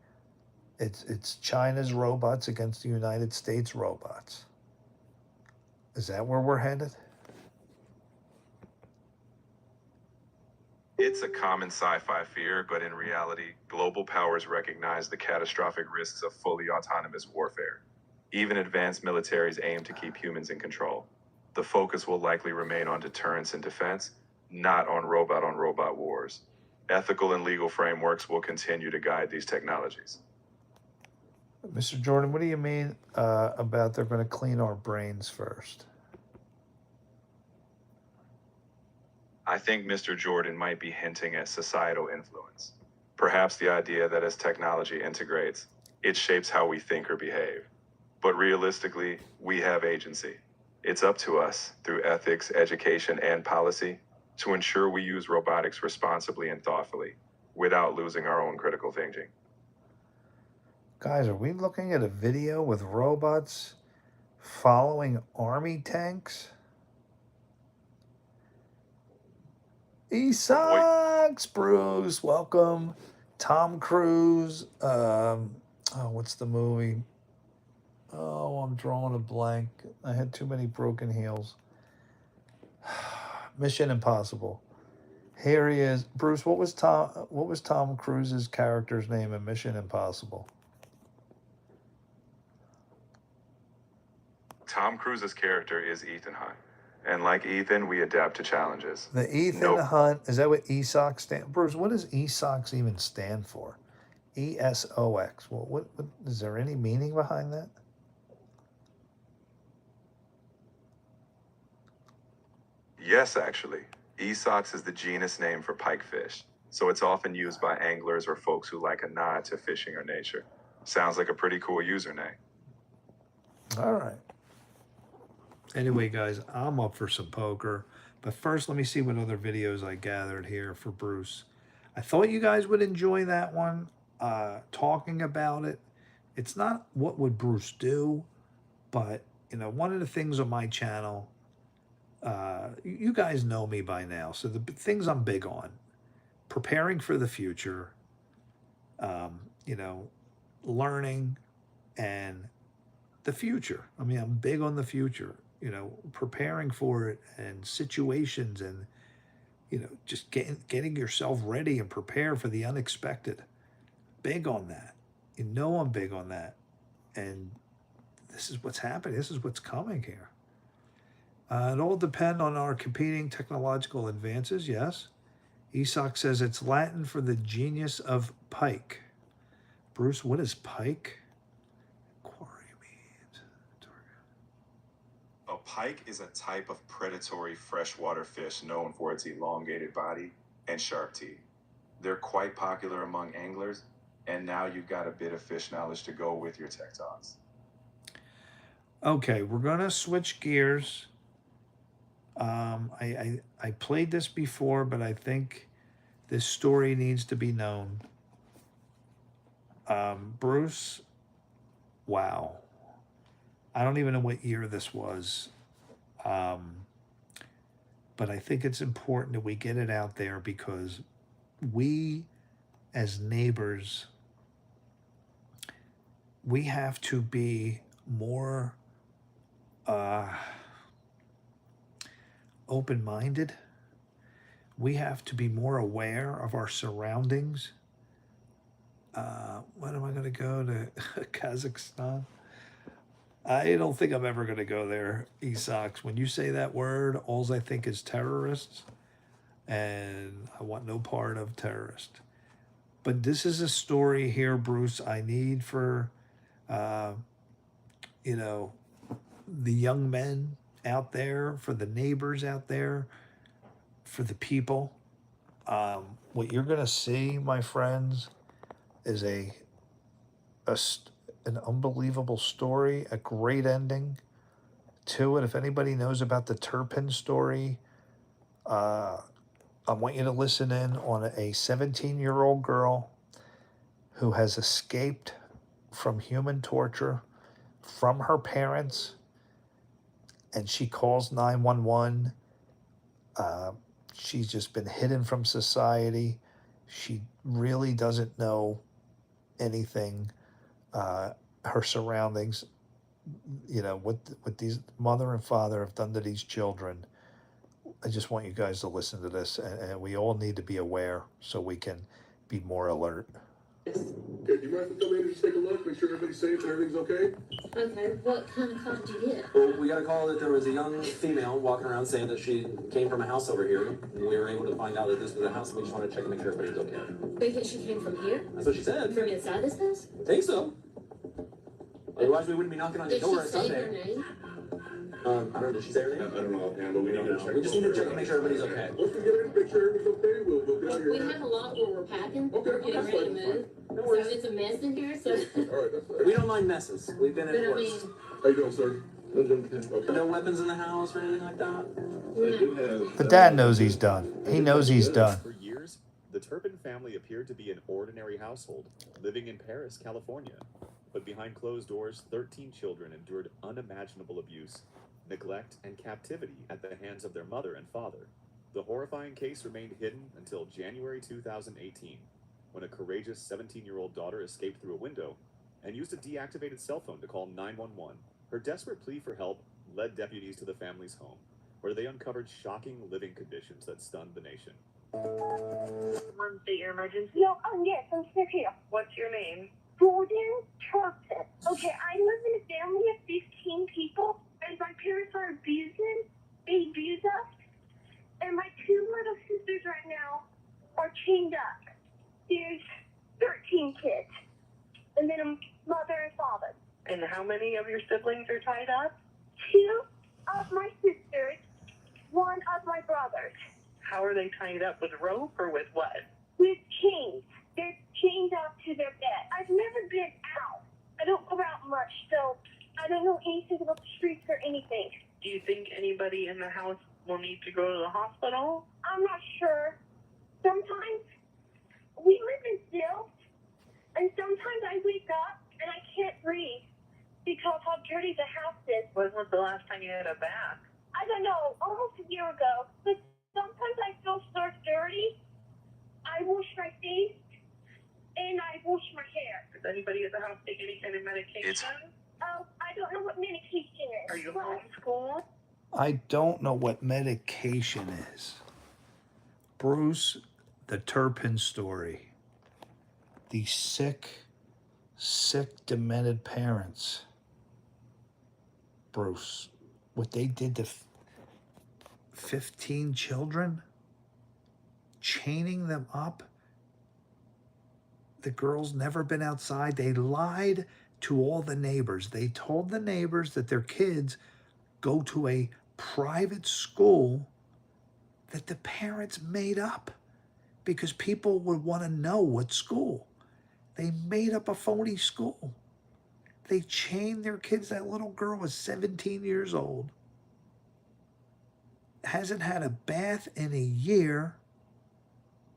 Speaker 1: It's China's robots against the United States robots. Is that where we're headed?
Speaker 2: It's a common sci-fi fear, but in reality, global powers recognize the catastrophic risks of fully autonomous warfare. Even advanced militaries aim to keep humans in control. The focus will likely remain on deterrence and defense, not on robot wars. Ethical and legal frameworks will continue to guide these technologies.
Speaker 1: Mr. Jordan, what do you mean about they're going to clean our brains first?
Speaker 2: I think Mr. Jordan might be hinting at societal influence. Perhaps the idea that as technology integrates, it shapes how we think or behave. But realistically, we have agency. It's up to us, through ethics, education, and policy, to ensure we use robotics responsibly and thoughtfully, without losing our own critical thinking.
Speaker 1: Guys, are we looking at a video with robots following army tanks? E-Sox, Bruce, welcome. Tom Cruise. What's the movie? Oh, I'm drawing a blank. I had too many broken heels. Mission Impossible. Here he is. Bruce, what was Tom Cruise's character's name in Mission Impossible?
Speaker 2: Tom Cruise's character is Ethan Hunt. And like Ethan, we adapt to challenges.
Speaker 1: The Ethan Hunt, is that what ESOX stand? Bruce, what does ESOX even stand for? ESOX. Well, what is there any meaning behind that?
Speaker 2: Yes, actually. Esox is the genus name for pikefish, so it's often used by anglers or folks who like a nod to fishing or nature. Sounds like a pretty cool username.
Speaker 1: All right. Anyway, guys, I'm up for some poker. But first, let me see what other videos I gathered here for Bruce. I thought you guys would enjoy that one, talking about it. It's not what would Bruce do, but, one of the things on my channel, you guys know me by now. So the things I'm big on, preparing for the future, learning and the future. I mean, I'm big on the future. Preparing for it and situations and, just getting yourself ready and prepare for the unexpected. Big on that. I'm big on that. And this is what's happening. This is what's coming here. It all depends on our competing technological advances, yes. Esox says it's Latin for the genius of pike. Bruce, what is pike?
Speaker 2: A pike is a type of predatory freshwater fish known for its elongated body and sharp teeth. They're quite popular among anglers, and now you've got a bit of fish knowledge to go with your tech talks.
Speaker 1: Okay, we're gonna switch gears. I played this before, but I think this story needs to be known. Bruce, wow. I don't even know what year this was. But I think it's important that we get it out there because we, as neighbors, we have to be more open-minded. We have to be more aware of our surroundings. When am I going to go to Kazakhstan? I don't think I'm ever going to go there, Esox. When you say that word, all I think is terrorists. and I want no part of terrorist. But this is a story here, Bruce. I need for, uh, you know, the young men out there, for the neighbors out there, for the people. What you're gonna see, my friends, is a an unbelievable story, a great ending to it. If anybody knows about the Turpin story, uh, I want you to listen in on a 17-year-old girl who has escaped from human torture from her parents, and she calls 911. Uh, she's just been hidden from society. She really doesn't know anything. Her surroundings, what these mother and father have done to these children. I just want you guys to listen to this, and we all need to be aware so we can be more alert.
Speaker 4: Okay, do you mind if I come in and just take a look, make sure everybody's safe and everything's okay?
Speaker 5: Okay, what kind of call did you get?
Speaker 6: Well, we got a call that there was a young female walking around saying that she came from a house over here, and we were able to find out that this was a house, and we just want to check and make sure everybody's okay.
Speaker 5: Because she came from here?
Speaker 6: That's what she said.
Speaker 5: From inside this house?
Speaker 6: I think so. Otherwise, we wouldn't be knocking on your
Speaker 5: Did
Speaker 6: door
Speaker 5: she
Speaker 6: on
Speaker 5: say her
Speaker 6: Sunday.
Speaker 5: name?
Speaker 6: I don't know, did she say her
Speaker 4: I
Speaker 6: name?
Speaker 4: don't know offhand, but we need to check.
Speaker 6: We just need to check and make sure everybody's okay.
Speaker 4: Once we get in, make sure everything's okay, we'll get out of
Speaker 5: We
Speaker 4: here.
Speaker 5: have a lot where we're packing.
Speaker 4: Okay,
Speaker 5: We're getting
Speaker 4: that's
Speaker 5: ready to
Speaker 4: fine,
Speaker 5: move.
Speaker 6: No
Speaker 5: So
Speaker 6: worries.
Speaker 5: it's a mess in here, so.
Speaker 4: All right, that's fine.
Speaker 6: We don't mind messes. We've been
Speaker 5: But
Speaker 6: in
Speaker 5: I mean,
Speaker 6: worse.
Speaker 4: How you doing, sir? Okay.
Speaker 6: No weapons in the house or anything like that?
Speaker 5: no.
Speaker 1: The dad knows he's done. He knows he's done.
Speaker 7: For years, the Turpin family appeared to be an ordinary household, living in Paris, California. But behind closed doors, 13 children endured unimaginable abuse, neglect, and captivity at the hands of their mother and father. The horrifying case remained hidden until January 2018, when a courageous 17-year-old daughter escaped through a window and used a deactivated cell phone to call 911. Her desperate plea for help led deputies to the family's home, where they uncovered shocking living conditions that stunned the nation.
Speaker 8: State your emergency.
Speaker 9: No, yes, I'm still here.
Speaker 8: What's your name?
Speaker 9: Holdem After. Okay, I live in a family of 15 people, and my parents are abusing. They abuse us. And my two little sisters right now are chained up. There's 13 kids. And then a mother and father.
Speaker 8: And how many of your siblings are tied up?
Speaker 9: Two of my sisters, one of my brothers.
Speaker 8: How are they tied up? With rope or with what?
Speaker 9: With chains. They're chained up to their bed. I've never been out. I don't go out much, so I don't know anything about the streets or anything.
Speaker 8: Do you think anybody in the house will need to go to the hospital?
Speaker 9: I'm not sure. Sometimes we live in Sills, and sometimes I wake up and I can't breathe because how dirty the house is.
Speaker 8: When was the last time you had a bath?
Speaker 9: I don't know, almost a year ago. But sometimes I feel so dirty. I wash my face and I wash my hair.
Speaker 8: Does anybody at the house take any kind of medication?
Speaker 9: Oh, I don't know what medication is.
Speaker 8: Are you
Speaker 9: but
Speaker 8: homeschooled?
Speaker 1: I don't know what medication is. Bruce, the Turpin story. These sick, demented parents. Bruce, what they did to 15 children, chaining them up. The girls never been outside. They lied to all the neighbors. They told the neighbors that their kids go to a private school that the parents made up because people would want to know what school. They made up a phony school. They chained their kids. That little girl was 17 years old. Hasn't had a bath in a year.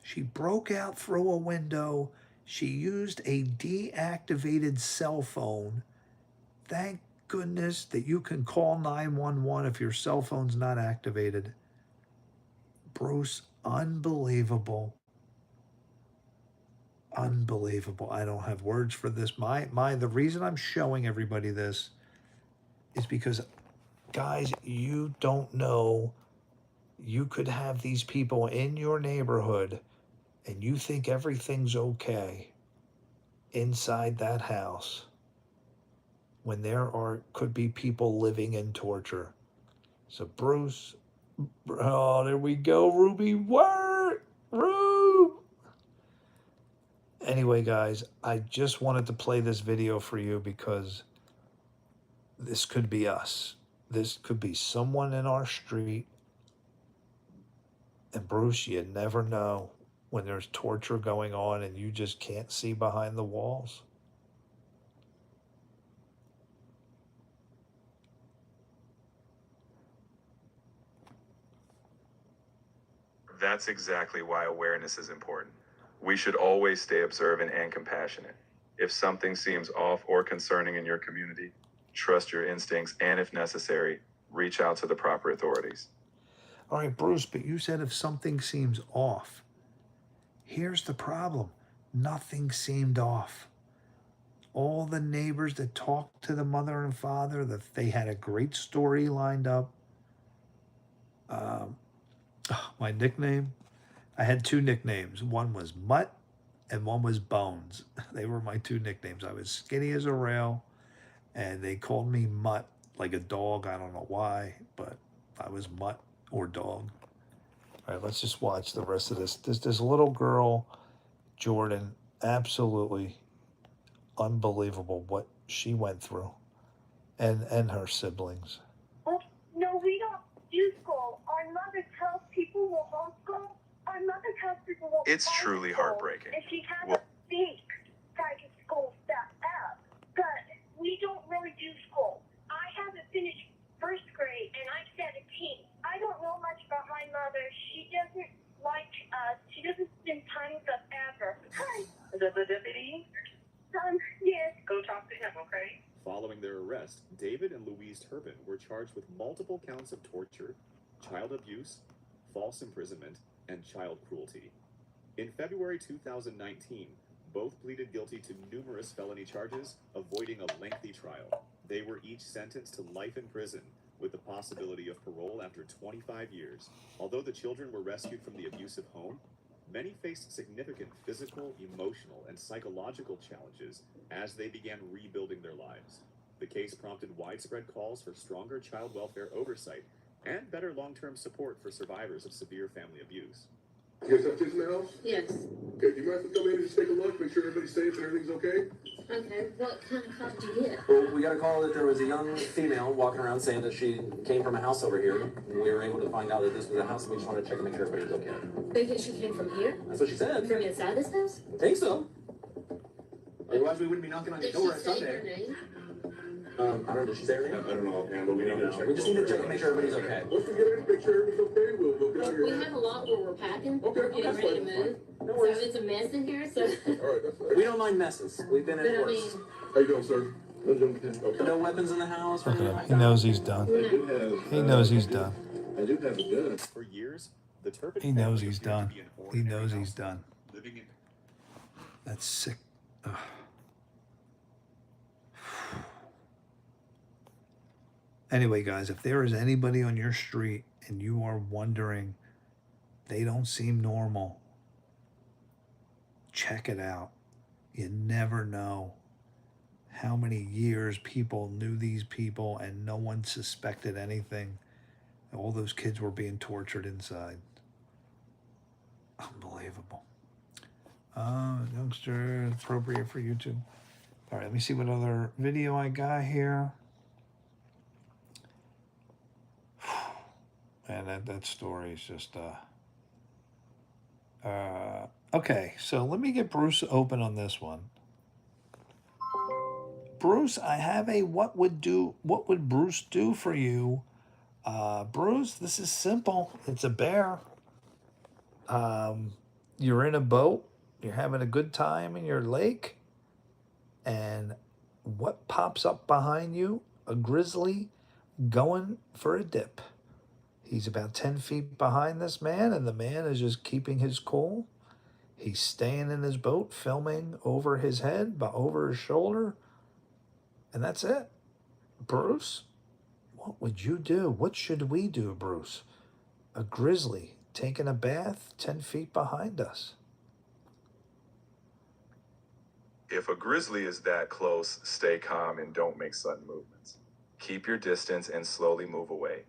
Speaker 1: She broke out through a window. She used a deactivated cell phone. Thank goodness that you can call 911 if your cell phone's not activated. Bruce, unbelievable. Unbelievable. I don't have words for this. The reason I'm showing everybody this is because, guys, you don't know. You could have these people in your neighborhood and you think everything's okay inside that house when there could be people living in torture. So Bruce, Oh, there we go, Ruby. Word, Rube. Anyway, guys, I just wanted to play this video for you because this could be us. This could be someone in our street. And Bruce, you never know when there's torture going on and you just can't see behind the walls.
Speaker 2: That's exactly why awareness is important. We should always stay observant and compassionate. If something seems off or concerning in your community, trust your instincts and, if necessary, reach out to the proper authorities.
Speaker 1: All right, Bruce, but you said if something seems off. Here's the problem. Nothing seemed off. All the neighbors that talked to the mother and father, that they had a great story lined up. My nickname, I had two nicknames. One was Mutt and one was Bones. They were my two nicknames. I was skinny as a rail, and they called me Mutt, like a dog. I don't know why, but I was Mutt or dog. All right, let's just watch the rest of this. This little girl, Jordan, absolutely unbelievable what she went through, and her siblings.
Speaker 9: Oh, no, we don't do school. Our mother tells people we'll homeschool. Our mother tells people we'll
Speaker 2: It's truly heartbreaking.
Speaker 9: And she has a big private school set up. But we don't really do school. I haven't finished first grade, and I'm 17. I don't know much about my mother. She doesn't like us. She doesn't spend time with us ever. Hi.
Speaker 8: Is that the deputy?
Speaker 9: Yes.
Speaker 8: Go talk to him, okay?
Speaker 7: Following their arrest, David and Louise Turpin were charged with multiple counts of torture, child abuse, false imprisonment, and child cruelty. In February 2019, both pleaded guilty to numerous felony charges, avoiding a lengthy trial. They were each sentenced to life in prison, with the possibility of parole after 25 years. Although the children were rescued from the abusive home, many faced significant physical, emotional, and psychological challenges as they began rebuilding their lives. The case prompted widespread calls for stronger child welfare oversight and better long-term support for survivors of severe family abuse.
Speaker 4: You guys have kids in the house?
Speaker 5: Yes.
Speaker 4: Okay, do you mind if I come in and just take a look, make sure everybody's safe and everything's okay?
Speaker 5: Okay. What kind of call did you get?
Speaker 6: Well, we got a call that there was a young female walking around saying that she came from a house over here. And we were able to find out that this was a house, and we just wanted to check and make sure everybody was okay.
Speaker 5: Think that she came from here?
Speaker 6: That's what she said.
Speaker 5: From inside this house?
Speaker 6: I think so. Otherwise, we wouldn't be knocking on your
Speaker 5: Did
Speaker 6: door
Speaker 5: she
Speaker 6: at
Speaker 5: say her
Speaker 6: Sunday.
Speaker 5: name?
Speaker 6: I don't know. Did she say her
Speaker 4: I
Speaker 6: name?
Speaker 4: don't know offhand, but we need to check.
Speaker 6: We just need to check and make sure everybody's okay.
Speaker 4: Once we get in, make sure everything's okay, we'll get out of
Speaker 5: We
Speaker 4: here.
Speaker 5: have a lot where we're packing.
Speaker 4: Okay,
Speaker 5: We're getting
Speaker 4: that's
Speaker 5: ready to
Speaker 4: fine,
Speaker 5: move.
Speaker 6: No
Speaker 5: So
Speaker 6: worries.
Speaker 5: it's a mess in here, so.
Speaker 4: All right, that's fine.
Speaker 6: We don't mind messes. We've been
Speaker 5: But
Speaker 6: in
Speaker 5: I
Speaker 6: worse.
Speaker 5: mean,
Speaker 4: How you doing, sir? I'm doing good. Okay.
Speaker 6: No weapons in the house. or
Speaker 1: Look at
Speaker 6: anything
Speaker 1: him.
Speaker 6: like
Speaker 1: He
Speaker 6: that?
Speaker 1: knows he's done. He knows he's done.
Speaker 4: I do have a gun.
Speaker 7: For years, the Turpin
Speaker 1: He knows
Speaker 7: family
Speaker 1: he's
Speaker 7: appeared to
Speaker 1: done.
Speaker 7: be an
Speaker 1: He
Speaker 7: ordinary
Speaker 1: knows he's
Speaker 7: household,
Speaker 1: done.
Speaker 7: living in
Speaker 1: That's sick. Ugh. Anyway, guys, if there is anybody on your street and you are wondering, they don't seem normal, check it out. You never know how many years people knew these people and no one suspected anything. All those kids were being tortured inside. Unbelievable. Youngster, appropriate for YouTube. All right, let me see what other video I got here. And that story is just okay, so let me get Bruce open on this one. Bruce, I have a what would Bruce do for you? Bruce, this is simple. It's a bear. You're in a boat, you're having a good time in your lake, and what pops up behind you? A grizzly going for a dip. He's about 10 feet behind this man, and the man is just keeping his cool. He's staying in his boat, filming over his head, but over his shoulder. And that's it. Bruce, what would you do? What should we do, Bruce? A grizzly taking a bath 10 feet behind us.
Speaker 2: If a grizzly is that close, stay calm and don't make sudden movements. Keep your distance and slowly move away.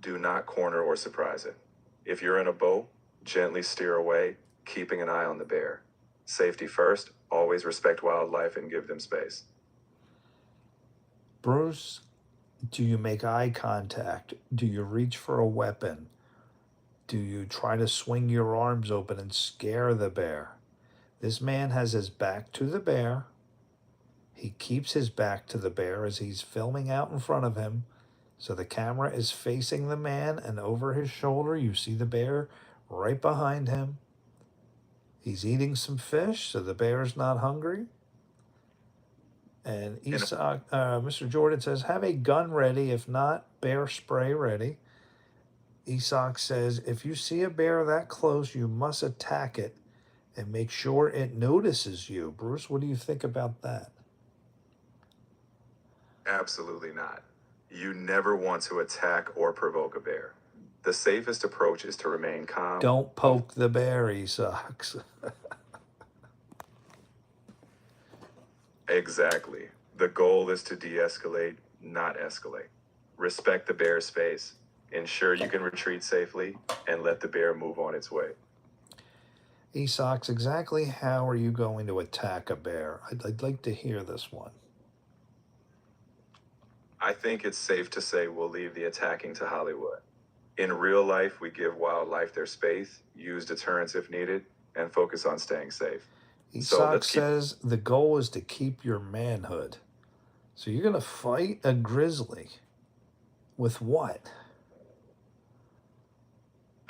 Speaker 2: Do not corner or surprise it. If you're in a boat, gently steer away, keeping an eye on the bear. Safety first, always respect wildlife and give them space.
Speaker 1: Bruce, do you make eye contact? Do you reach for a weapon? Do you try to swing your arms open and scare the bear? This man has his back to the bear. He keeps his back to the bear as he's filming out in front of him. So the camera is facing the man, and over his shoulder, you see the bear right behind him. He's eating some fish, so the bear's not hungry. And Mr. Jordan says, have a gun ready. If not, bear spray ready. Isak says, if you see a bear that close, you must attack it and make sure it notices you. Bruce, what do you think about that?
Speaker 2: Absolutely not. You never want to attack or provoke a bear. The safest approach is to remain calm.
Speaker 1: Don't poke the bear, Isak.
Speaker 2: Exactly. The goal is to de-escalate, not escalate. Respect the bear's space, ensure you can retreat safely, and let the bear move on its way.
Speaker 1: Isak, exactly how are you going to attack a bear? I'd like to hear this one.
Speaker 2: I think it's safe to say we'll leave the attacking to Hollywood. In real life, we give wildlife their space, use deterrence if needed, and focus on staying safe.
Speaker 1: Isak says the goal is to keep your manhood. So you're going to fight a grizzly. With what?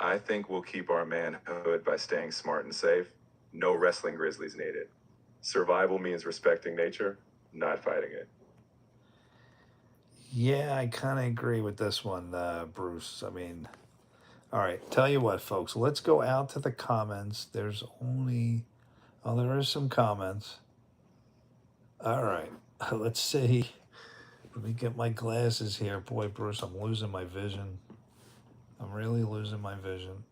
Speaker 2: I think we'll keep our manhood by staying smart and safe. No wrestling grizzlies needed. Survival means respecting nature, not fighting it.
Speaker 1: Yeah, I kind of agree with this one, Bruce. I mean, all right, tell you what, folks, let's go out to the comments. There's only, oh, there is some comments. All right, let's see. Let me get my glasses here. Boy, Bruce, I'm losing my vision. I'm really losing my vision.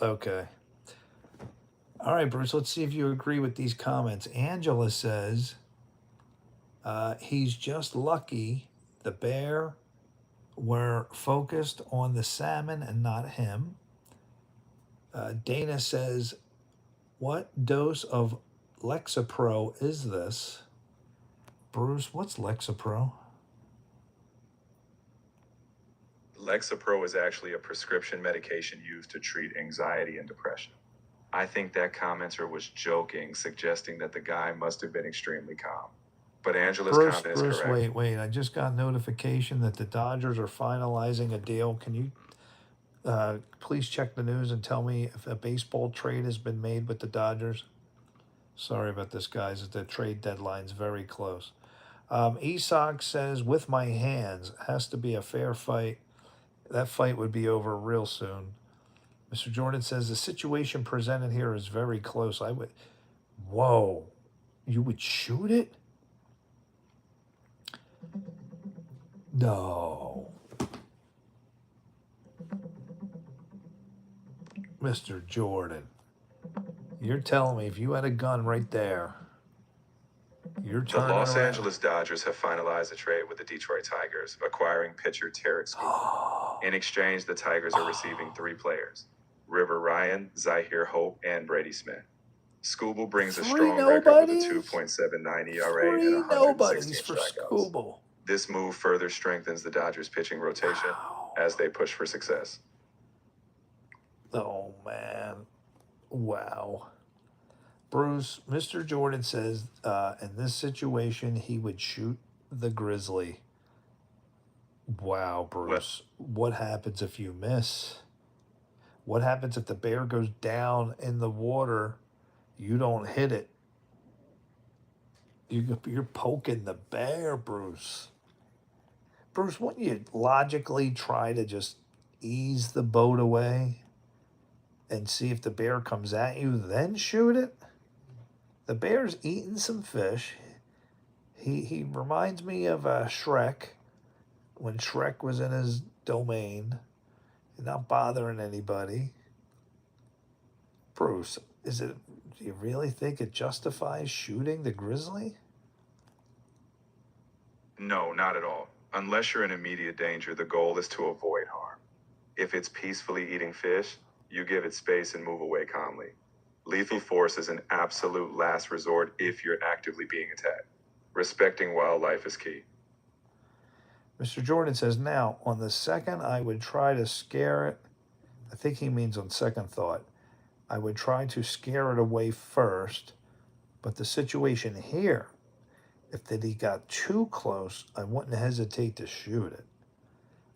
Speaker 1: Okay. All right, Bruce, let's see if you agree with these comments. Angela says, he's just lucky the bear were focused on the salmon and not him. Dana says, what dose of Lexapro is this? Bruce, what's Lexapro?
Speaker 2: Lexapro is actually a prescription medication used to treat anxiety and depression. I think that commenter was joking, suggesting that the guy must have been extremely calm. But Angela's comment is correct.
Speaker 1: Wait. I just got notification that the Dodgers are finalizing a deal. Can you please check the news and tell me if a baseball trade has been made with the Dodgers? Sorry about this, guys. The trade deadline's very close. Isak says, with my hands, has to be a fair fight. That fight would be over real soon. Mr. Jordan says, the situation presented here is very close. I would, whoa, you would shoot it? No. Mr. Jordan, you're telling me if you had a gun right there, you're turning
Speaker 2: The Los
Speaker 1: around.
Speaker 2: Angeles Dodgers have finalized a trade with the Detroit Tigers, acquiring pitcher Tarek Skubal. In exchange, the Tigers are receiving 3 players: River Ryan, Zahir Hope, and Brady Smith. Skubal brings a strong record with a 2.79 ERA and 116 strikeouts.
Speaker 1: Skubal.
Speaker 2: This move further strengthens the Dodgers' pitching rotation as they push for success.
Speaker 1: Oh, man. Wow. Bruce, Mr. Jordan says in this situation, he would shoot the grizzly. Wow, Bruce. What happens if you miss? What happens if the bear goes down in the water? You don't hit it. You're poking the bear, Bruce. Bruce, wouldn't you logically try to just ease the boat away and see if the bear comes at you, then shoot it? The bear's eating some fish. He reminds me of Shrek, when Shrek was in his domain, not bothering anybody. Bruce, do you really think it justifies shooting the grizzly?
Speaker 2: No, not at all. Unless you're in immediate danger, the goal is to avoid harm. If it's peacefully eating fish, you give it space and move away calmly. Lethal force is an absolute last resort if you're actively being attacked. Respecting wildlife is key.
Speaker 1: Mr. Jordan says, now, on the second, I would try to scare it. I think he means on second thought. I would try to scare it away first. But the situation here, if that he got too close, I wouldn't hesitate to shoot it.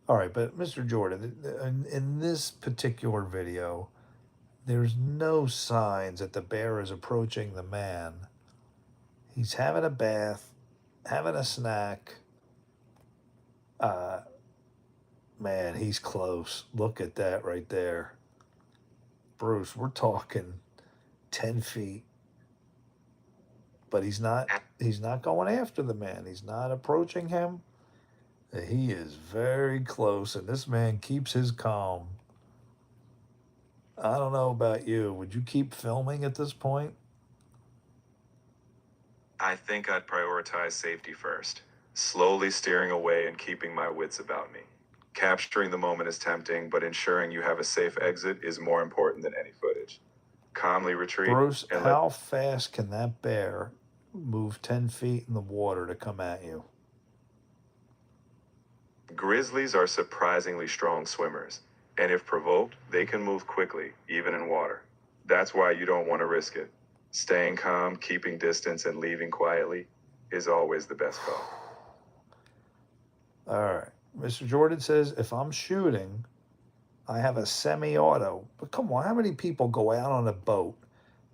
Speaker 1: All right, but Mr. Jordan, in this particular video, there's no signs that the bear is approaching the man. He's having a bath, having a snack. Man, he's close. Look at that right there. Bruce, we're talking 10 feet. But he's not going after the man. He's not approaching him. He is very close, and this man keeps his calm. I don't know about you. Would you keep filming at this point?
Speaker 2: I think I'd prioritize safety first, slowly steering away and keeping my wits about me. Capturing the moment is tempting, but ensuring you have a safe exit is more important than any footage. Calmly retreat.
Speaker 1: Bruce, how fast can that bear move 10 feet in the water to come at you?
Speaker 2: Grizzlies are surprisingly strong swimmers, and if provoked, they can move quickly, even in water. That's why you don't want to risk it. Staying calm, keeping distance, and leaving quietly is always the best call.
Speaker 1: All right. Mr. Jordan says, if I'm shooting, I have a semi-auto. But come on, how many people go out on a boat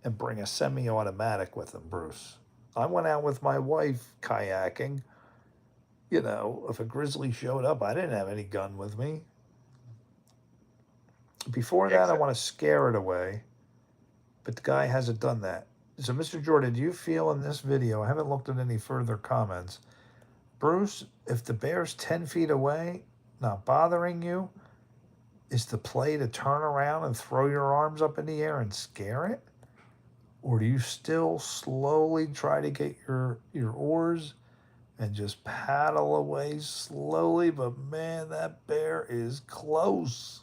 Speaker 1: and bring a semi-automatic with them, Bruce? I went out with my wife kayaking. You know, if a grizzly showed up, I didn't have any gun with me. Before that, I want to scare it away. But the guy hasn't done that. So, Mr. Jordan, do you feel in this video, I haven't looked at any further comments, Bruce, if the bear's 10 feet away, not bothering you, is the play to turn around and throw your arms up in the air and scare it? Or do you still slowly try to get your oars and just paddle away slowly? But man, that bear is close.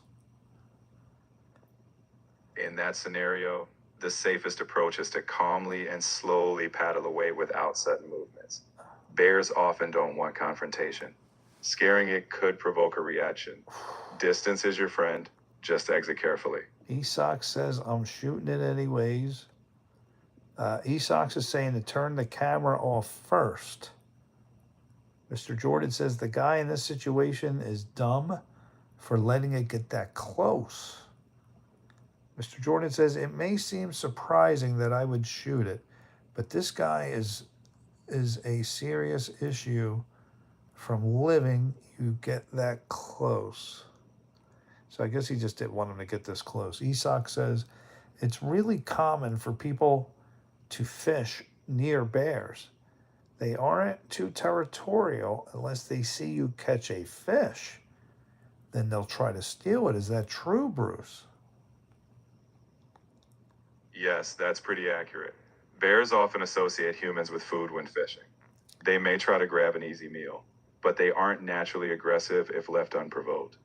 Speaker 2: In that scenario, the safest approach is to calmly and slowly paddle away without sudden movements. Bears often don't want confrontation. Scaring it could provoke a reaction. Distance is your friend. Just exit carefully.
Speaker 1: Esox says, I'm shooting it anyways. Esox is saying to turn the camera off first. Mr. Jordan says the guy in this situation is dumb for letting it get that close. Mr. Jordan says, it may seem surprising that I would shoot it, but this guy is a serious issue from living you get that close. So I guess he just didn't want him to get this close. Esox says, it's really common for people to fish near bears. They aren't too territorial unless they see you catch a fish. Then they'll try to steal it. Is that true, Bruce?
Speaker 2: Yes, that's pretty accurate. Bears often associate humans with food when fishing. They may try to grab an easy meal, but they aren't naturally aggressive if left unprovoked.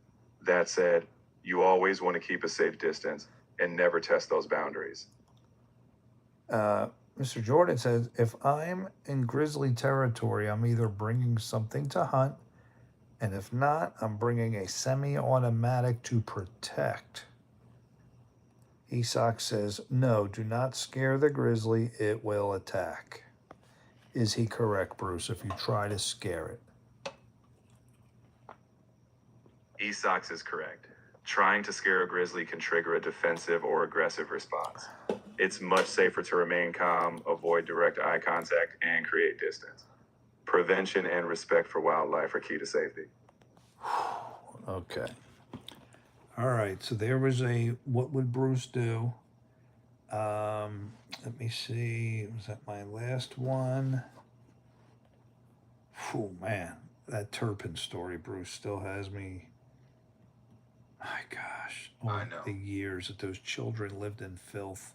Speaker 2: That said, you always want to keep a safe distance and never test those boundaries.
Speaker 1: Mr. Jordan says, if I'm in grizzly territory, I'm either bringing something to hunt, and if not, I'm bringing a semi-automatic to protect. Esox says, no, do not scare the grizzly. It will attack. Is he correct, Bruce, if you try to scare it?
Speaker 2: Esox is correct. Trying to scare a grizzly can trigger a defensive or aggressive response. It's much safer to remain calm, avoid direct eye contact, and create distance. Prevention and respect for wildlife are key to safety.
Speaker 1: Okay. All right, so there was a what would Bruce do? Let me see. Was that my last one? Oh, man. That Turpin story, Bruce, still has me. My gosh.
Speaker 2: I know.
Speaker 1: The years that those children lived in filth.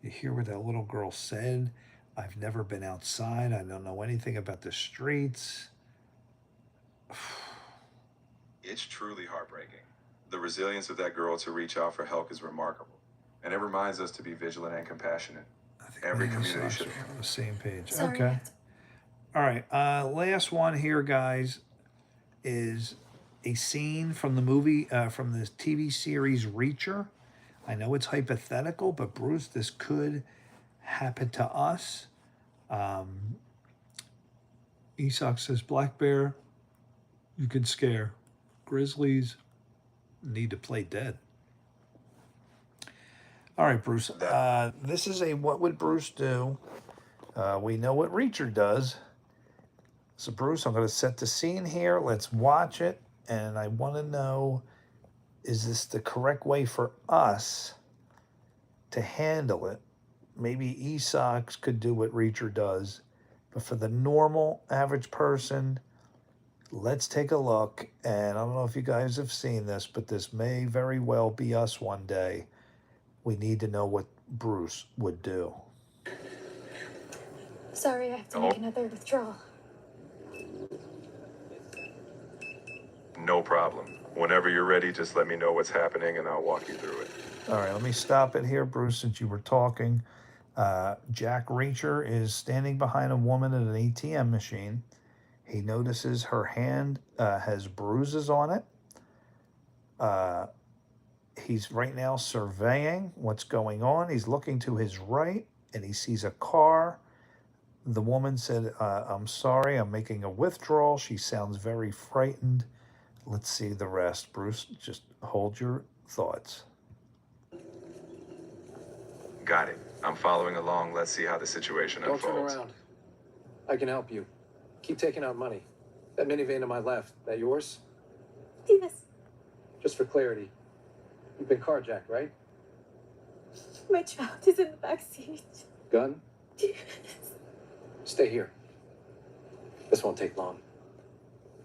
Speaker 1: You hear what that little girl said? I've never been outside. I don't know anything about the streets.
Speaker 2: It's truly heartbreaking. The resilience of that girl to reach out for help is remarkable, and it reminds us to be vigilant and compassionate.
Speaker 1: I think
Speaker 2: Every
Speaker 1: me and
Speaker 2: community
Speaker 1: Sasha
Speaker 2: should.
Speaker 1: are on the same page.
Speaker 5: Sorry.
Speaker 1: Okay. All right. Last one here, guys, is a scene from the movie, from the TV series Reacher. I know it's hypothetical, but Bruce, this could happen to us. Esoc says, Black Bear, you can scare. Grizzlies need to play dead. All right, Bruce. This is a what would Bruce do? We know what Reacher does. So, Bruce, I'm going to set the scene here. Let's watch it. And I want to know, is this the correct way for us to handle it? Maybe Esox could do what Reacher does. But for the normal, average person, let's take a look. And I don't know if you guys have seen this, but this may very well be us one day. We need to know what Bruce would do.
Speaker 5: Sorry, I have to make another withdrawal.
Speaker 2: No problem. Whenever you're ready, just let me know what's happening and I'll walk you through it.
Speaker 1: All right, let me stop it here, Bruce, since you were talking. Jack Reacher is standing behind a woman at an ATM machine. He notices her hand has bruises on it. He's right now surveying what's going on. He's looking to his right, and he sees a car. The woman said, I'm sorry, I'm making a withdrawal. She sounds very frightened. Let's see the rest. Bruce, just hold your thoughts.
Speaker 2: Got it. I'm following along. Let's see how the situation
Speaker 6: Don't turn
Speaker 2: unfolds.
Speaker 6: around. I can help you. Keep taking out money. That minivan to my left, that yours?
Speaker 5: Yes,
Speaker 6: Just for clarity, you've been carjacked, right?
Speaker 5: my child is in the back seat.
Speaker 6: Gun? Stay here. This won't take long.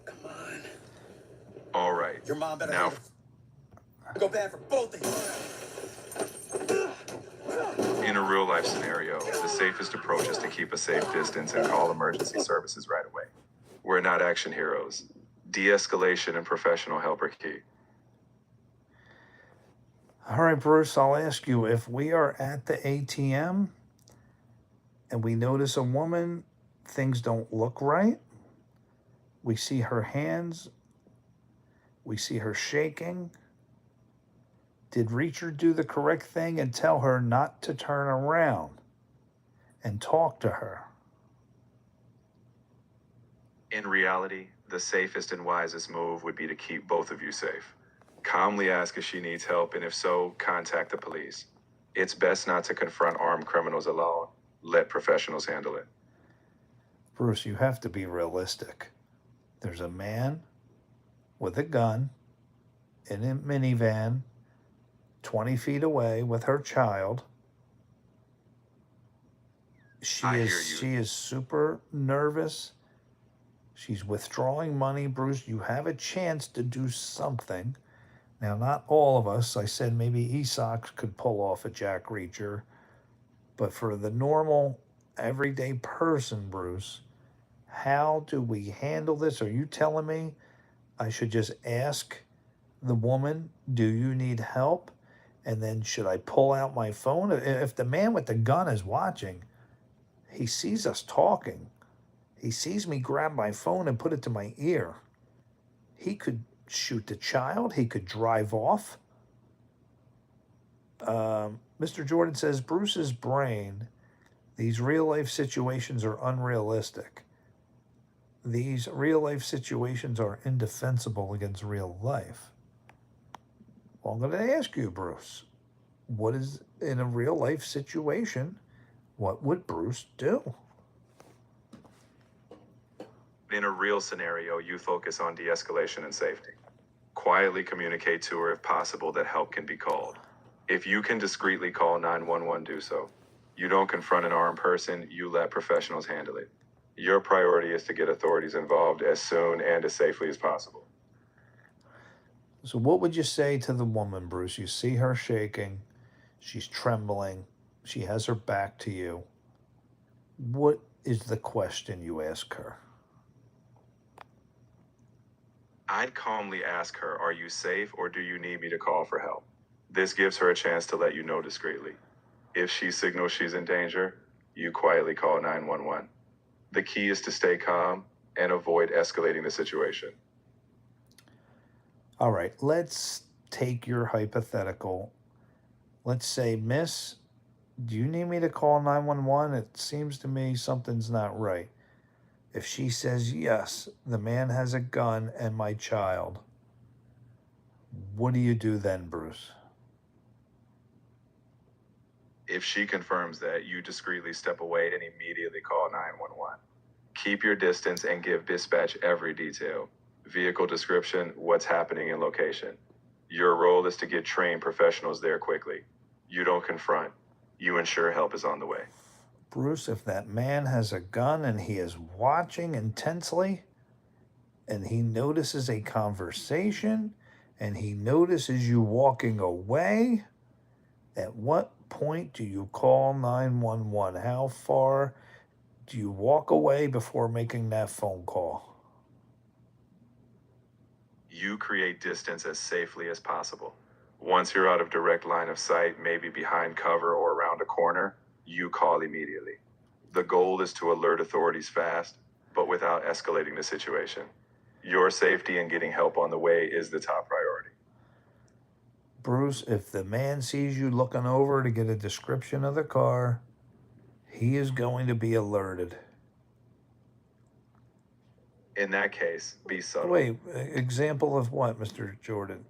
Speaker 10: Come on.
Speaker 2: All right.
Speaker 10: Your mom better
Speaker 2: Now,
Speaker 10: go bad for both of you.
Speaker 2: in a real life scenario, the safest approach is to keep a safe distance and call emergency services right away. We're not action heroes. De-escalation and professional help are key.
Speaker 1: All right, Bruce, I'll ask you, if we are at the ATM and we notice a woman, things don't look right. We see her hands. We see her shaking. Did Reacher do the correct thing and tell her not to turn around and talk to her?
Speaker 2: In reality, the safest and wisest move would be to keep both of you safe. Calmly ask if she needs help, and if so, contact the police. It's best not to confront armed criminals alone. Let professionals handle it.
Speaker 1: Bruce, you have to be realistic. There's a man with a gun in a minivan 20 feet away with her child.
Speaker 2: I hear you.
Speaker 1: She is super nervous. She's withdrawing money. Bruce, you have a chance to do something. Now, not all of us. I said maybe Esox could pull off a Jack Reacher. But for the normal, everyday person, Bruce, how do we handle this? Are you telling me I should just ask the woman, do you need help? And then should I pull out my phone? If the man with the gun is watching, he sees us talking. He sees me grab my phone and put it to my ear. He could shoot the child. He could drive off. Mr. Jordan says, Bruce's brain, these real-life situations are unrealistic. These real-life situations are indefensible against real life. Well, I'm going to ask you, Bruce, what is, in a real-life situation, what would Bruce do?
Speaker 2: In a real scenario, you focus on de-escalation and safety. Quietly communicate to her if possible that help can be called. If you can discreetly call 911, do so. You don't confront an armed person, you let professionals handle it. Your priority is to get authorities involved as soon and as safely as possible.
Speaker 1: So what would you say to the woman, Bruce? You see her shaking. She's trembling. She has her back to you. What is the question you ask her?
Speaker 2: I'd calmly ask her, are you safe or do you need me to call for help? This gives her a chance to let you know discreetly. If she signals she's in danger, you quietly call 911. The key is to stay calm and avoid escalating the situation.
Speaker 1: All right, let's take your hypothetical. Let's say, Miss, do you need me to call 911? It seems to me something's not right. If she says yes, the man has a gun and my child, what do you do then, Bruce?
Speaker 2: If she confirms that, you discreetly step away and immediately call 911. Keep your distance and give dispatch every detail. Vehicle description, what's happening in location. Your role is to get trained professionals there quickly. You don't confront. You ensure help is on the way.
Speaker 1: Bruce, if that man has a gun and he is watching intensely and he notices a conversation and he notices you walking away, at what point do you call 911? How far do you walk away before making that phone call?
Speaker 2: You create distance as safely as possible. Once you're out of direct line of sight, maybe behind cover or around a corner, you call immediately. The goal is to alert authorities fast, but without escalating the situation. Your safety and getting help on the way is the top priority.
Speaker 1: Bruce, if the man sees you looking over to get a description of the car, he is going to be alerted.
Speaker 2: In that case, be subtle.
Speaker 1: Wait, example of what, Mr. Jordan?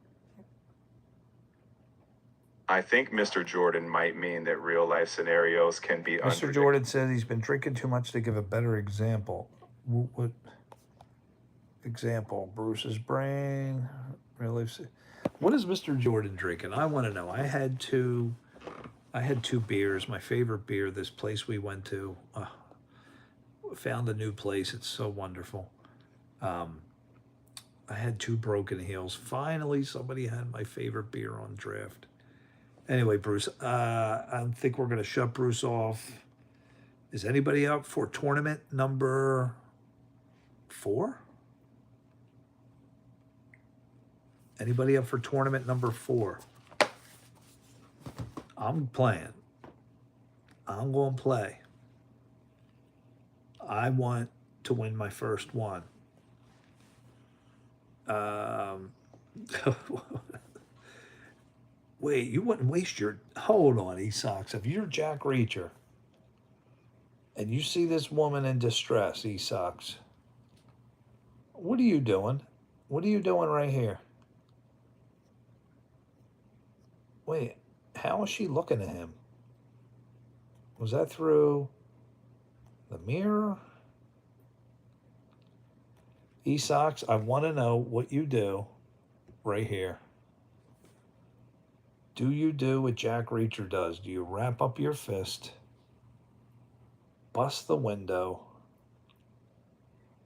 Speaker 2: I think Mr. Jordan might mean that real life scenarios can be
Speaker 1: Mr.
Speaker 2: unpredictable.
Speaker 1: Jordan says he's been drinking too much to give a better example. What example? Bruce's brain. Real life. What is Mr. Jordan drinking? I want to know. I had two beers. My favorite beer. This place we went to. Found a new place. It's so wonderful. I had two Broken Heels. Finally, somebody had my favorite beer on draft. Anyway, Bruce, I think we're going to shut Bruce off. Is anybody up for tournament number 4? Anybody up for tournament number 4? I'm playing. I'm going to play. I want to win my first one. Wait, you wouldn't waste your... Hold on, E-Sox. If you're Jack Reacher and you see this woman in distress, E-Sox, what are you doing? What are you doing right here? Wait, how is she looking at him? Was that through the mirror? E-Sox, I want to know what you do right here. Do you do what Jack Reacher does? Do you wrap up your fist, bust the window?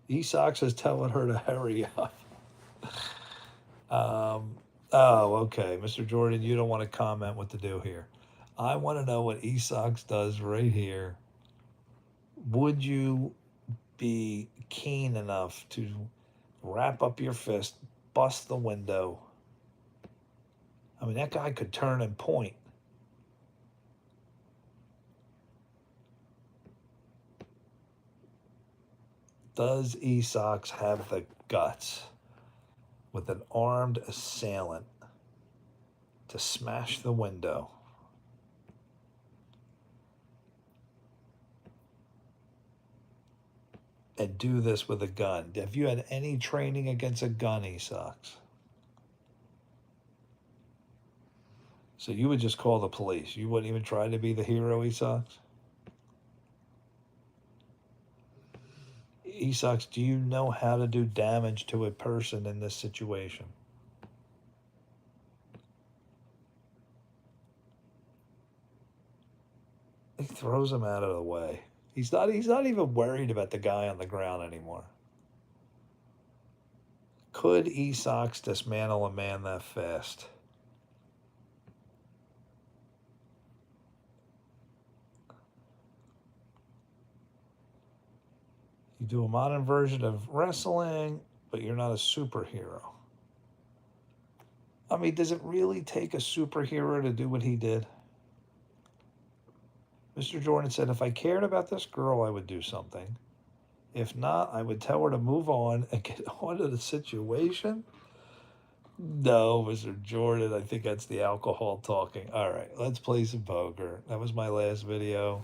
Speaker 1: E-Sox is telling her to hurry up. Okay. Mr. Jordan, you don't want to comment what to do here. I want to know what E-Sox does right here. Would you be keen enough to wrap up your fist, bust the window? I mean, that guy could turn and point. Does E-Sox have the guts with an armed assailant to smash the window? And do this with a gun? Have you had any training against a gun, E-Sox? So you would just call the police. You wouldn't even try to be the hero, E-Sox? E-Sox, do you know how to do damage to a person in this situation? He throws him out of the way. He's not even worried about the guy on the ground anymore. Could E-Sox dismantle a man that fast? You do a modern version of wrestling. but you're not a superhero. I mean, does it really take a superhero to do what he did? Mr. Jordan said, if I cared about this girl, I would do something. If not, I would tell her to move on and get on to the situation. No, Mr. Jordan, I think that's the alcohol talking. All right, let's play some poker. That was my last video.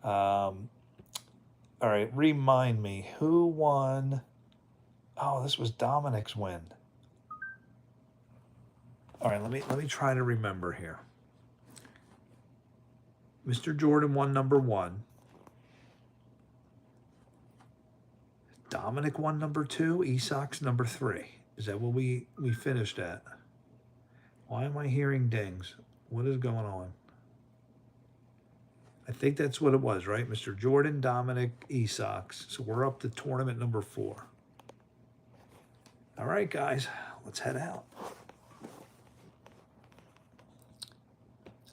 Speaker 1: All right, remind me, who won? Oh, this was Dominic's win. All right, let me try to remember here. Mr. Jordan won number 1. Dominic won number 2. Esox number 3. Is that what we finished at? Why am I hearing dings? What is going on? I think that's what it was, right? Mr. Jordan, Dominic, Esox. So we're up to tournament number 4. All right, guys, let's head out.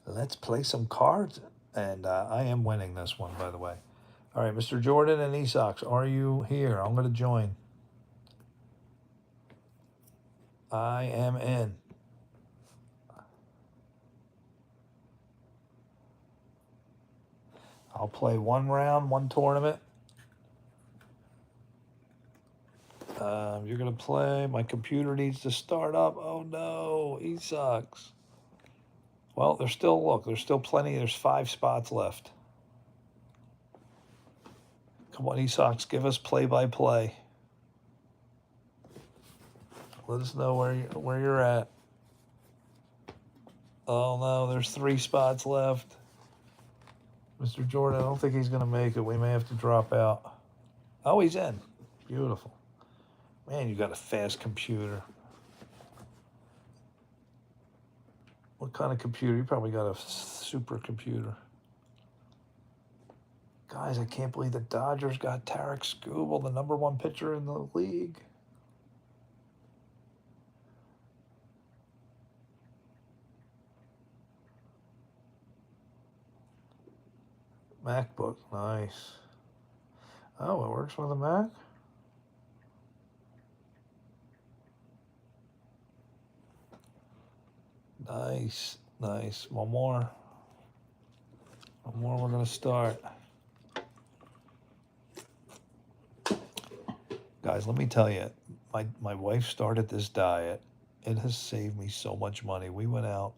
Speaker 1: Let's play some cards. And I am winning this one, by the way. All right, Mr. Jordan and Esox, are you here? I'm going to join. I am in. I'll play 1 round, 1 tournament. You're going to play. My computer needs to start up. Oh, no. Esox. Well, there's still plenty. There's 5 spots left. Come on, Esox, give us play-by-play. Let us know where you're at. Oh, no, there's 3 spots left. Mr. Jordan, I don't think he's going to make it. We may have to drop out. Oh, he's in. Beautiful. Man, you got a fast computer. What kind of computer? You probably got a supercomputer. Guys, I can't believe the Dodgers got Tarek Skubal, the #1 pitcher in the league. MacBook, nice. Oh, it works with a Mac? Nice, nice. One more. One more, we're going to start. Guys, let me tell you, my wife started this diet. It has saved me so much money. We went out.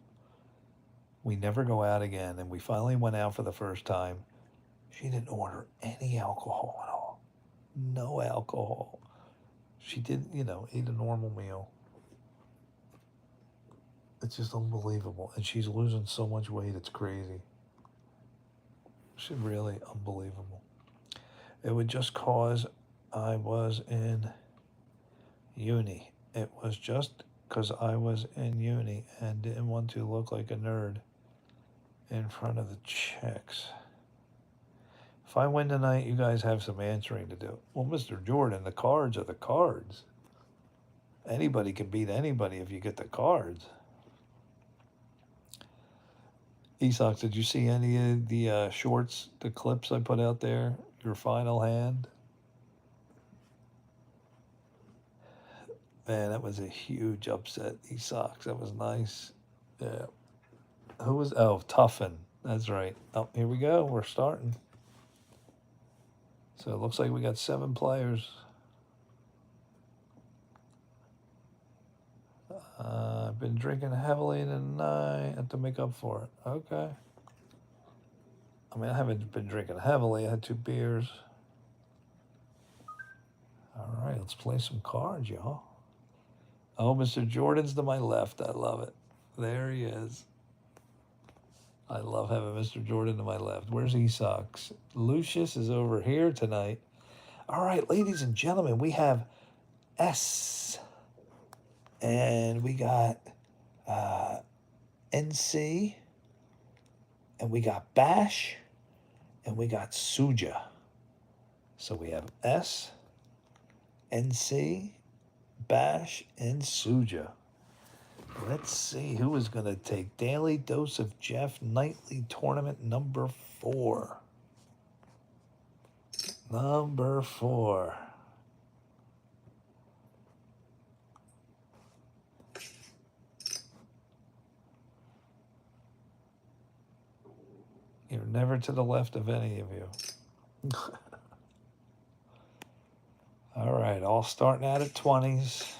Speaker 1: We never go out again, and we finally went out for the first time. She didn't order any alcohol at all. No alcohol. She didn't, eat a normal meal. It's just unbelievable. And she's losing so much weight, it's crazy. She's really unbelievable. It would just cause I was in uni. It was just because I was in uni and didn't want to look like a nerd in front of the chicks. If I win tonight, you guys have some answering to do. Well, Mr. Jordan, the cards are the cards. Anybody can beat anybody if you get the cards. Esox, did you see any of the shorts, the clips I put out there? Your final hand? Man, that was a huge upset. Esox, that was nice. Yeah. Who was, Tuffin. That's right. Oh, here we go. We're starting. So it looks like we got 7 players. I've been drinking heavily tonight. I have to make up for it. Okay. I mean, I haven't been drinking heavily. I had 2 beers. All right, let's play some cards, y'all. Oh, Mr. Jordan's to my left. I love it. There he is. I love having Mr. Jordan to my left. Where's Esox? Lucius is over here tonight. All right, ladies and gentlemen, we have S. And we got NC. And we got Bash. And we got Suja. So we have S, NC, Bash, and Suja. Let's see who is going to take Daily Dose of Jeff Nightly Tournament number 4. Number 4. never to the left of any of you. All right, all starting out at 20s.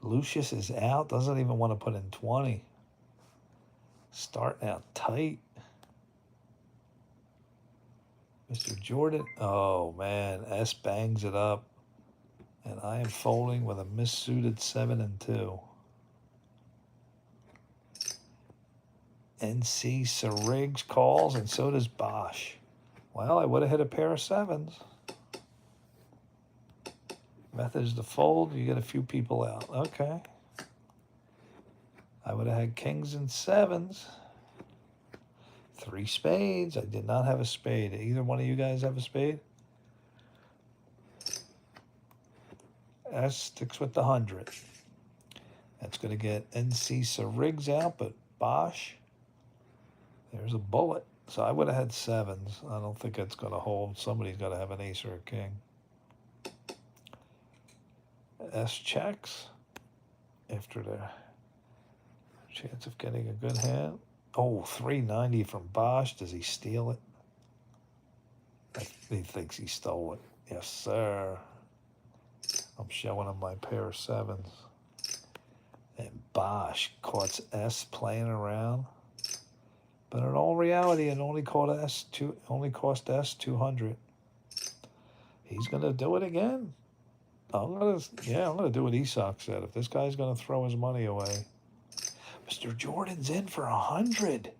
Speaker 1: Lucius is out. Doesn't even want to put in 20. Starting out tight. Mr. Jordan. Oh, man. S bangs it up. And I am folding with a missuited 7 and 2. NC Sariggs calls, and so does Bosch. Well, I would have hit a pair of 7s. Methods to fold. You get a few people out. Okay. I would have had kings and 7s. 3 spades. I did not have a spade. Either one of you guys have a spade? S sticks with the 100. That's going to get NC Sariggs out, but Bosch. There's a bullet. So I would have had 7s. I don't think that's going to hold. Somebody's got to have an ace or a king. S checks after the chance of getting a good hand. Oh, 390 from Bosch. Does he steal it? He thinks he stole it. Yes, sir. I'm showing him my pair of 7s. And Bosch caught S playing around. But in all reality, it only cost S 200. He's gonna do it again. I'm gonna do what Isak said. If this guy's gonna throw his money away, Mr. Jordan's in for 100.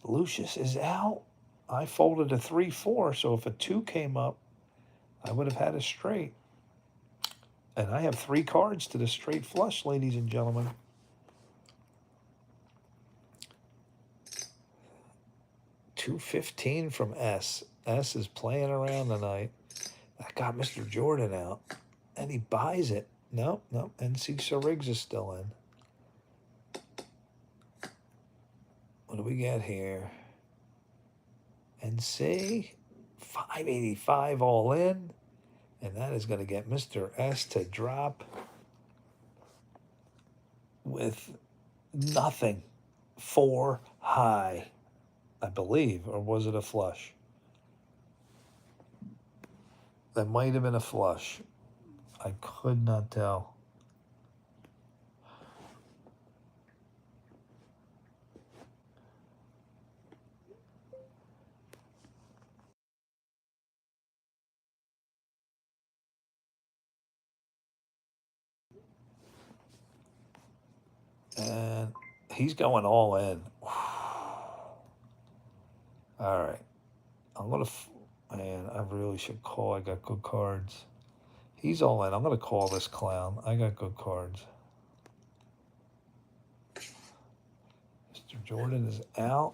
Speaker 1: Lucius is out. I folded a 3-4, so if a 2 came up, I would have had a straight. And I have 3 cards to the straight flush, ladies and gentlemen. $215 from S. S is playing around tonight. I got Mr. Jordan out, and he buys it. Nope. NC Sariggs is still in. What do we get here? NC, 585 all in, and that is going to get Mr. S to drop with nothing. 4 high, I believe, or was it a flush? That might have been a flush. I could not tell. And he's going all in. All right. I'm going to... Man, I really should call. I got good cards. He's all in. I'm going to call this clown. I got good cards. Mr. Jordan is out.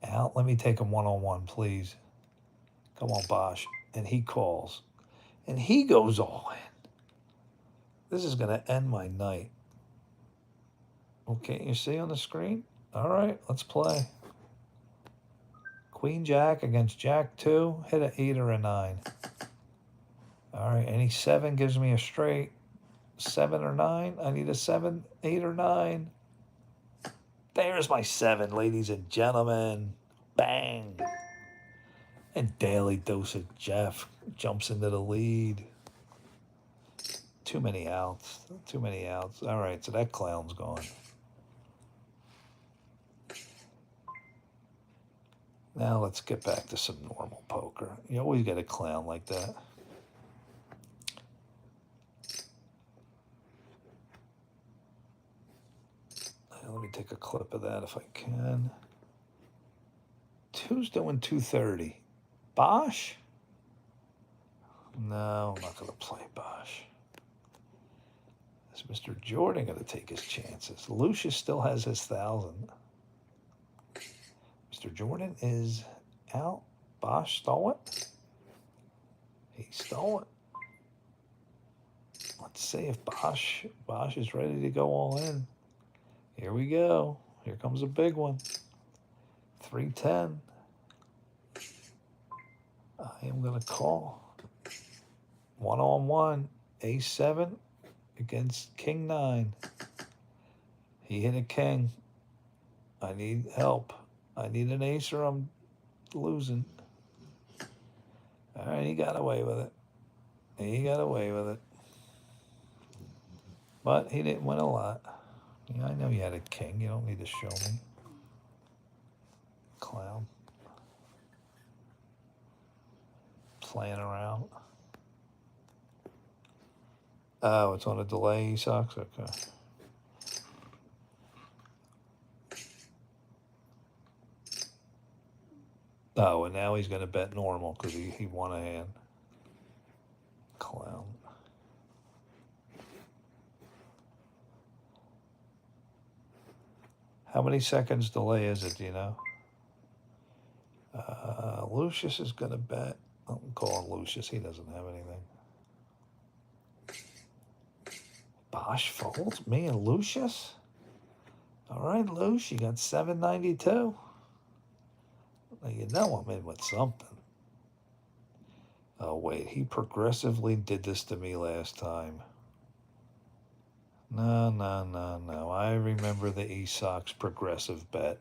Speaker 1: Out. Let me take him one-on-one, please. Come on, Bosch. And he calls. And he goes all in. This is going to end my night. Okay, you see on the screen? All right, let's play. Queen Jack against Jack 2. Hit an 8 or a 9. All right, any 7 gives me a straight. 7 or 9. I need a 7, 8 or 9. There's my 7, ladies and gentlemen. Bang. And Daily Dose of Jeff jumps into the lead. Too many outs. Too many outs. All right, so that clown's gone. Now let's get back to some normal poker. You always get a clown like that. Let me take a clip of that if I can. 2's doing 230. Bosch? No, I'm not going to play Bosch. Is Mr. Jordan going to take his chances? Lucius still has his 1,000. Mr. Jordan is out. Bosch stole it. He stole it. Let's see if Bosch is ready to go all in. Here we go. Here comes a big one. 310. I am going to call. One-on-one. A7 against King 9. He hit a king. I need help. I need an ace or I'm losing. All right, he got away with it. He got away with it. But he didn't win a lot. Yeah, I know you had a king. You don't need to show me. Clown. Playing around. Oh, it's on a delay, he sucks? Okay. Oh, and now he's going to bet normal because he won a hand. Clown. How many seconds delay is it, do you know? Lucius is going to bet. I'm calling Lucius. He doesn't have anything. Bosch folds? Me and Lucius? All right, Luce, you got 792. Now, you know I'm in with something. Oh, wait. He progressively did this to me last time. No. I remember the ESOX progressive bet.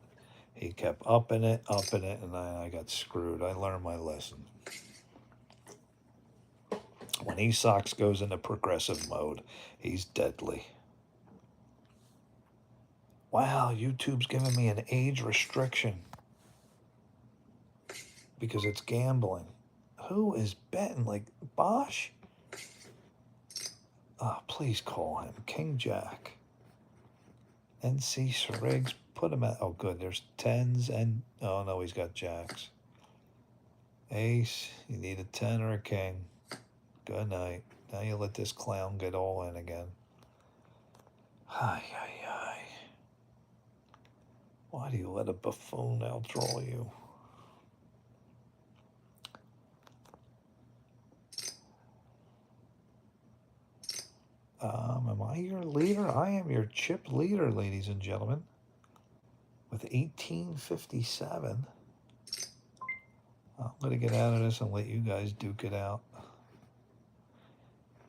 Speaker 1: He kept upping it, and I got screwed. I learned my lesson. When ESOX goes into progressive mode, he's deadly. Wow, YouTube's giving me an age restriction because it's gambling. Who is betting? Like Bosch? Oh, please call him. King Jack. NC Sriggs. Put him at. Oh, good. There's tens and. Oh, no, he's got jacks. Ace. You need a 10 or a king. Good night. Now you let this clown get all in again. Ay. Why do you let a buffoon outdraw you? Am I your leader? I am your chip leader, ladies and gentlemen. With 1857. I'm going to get out of this and let you guys duke it out.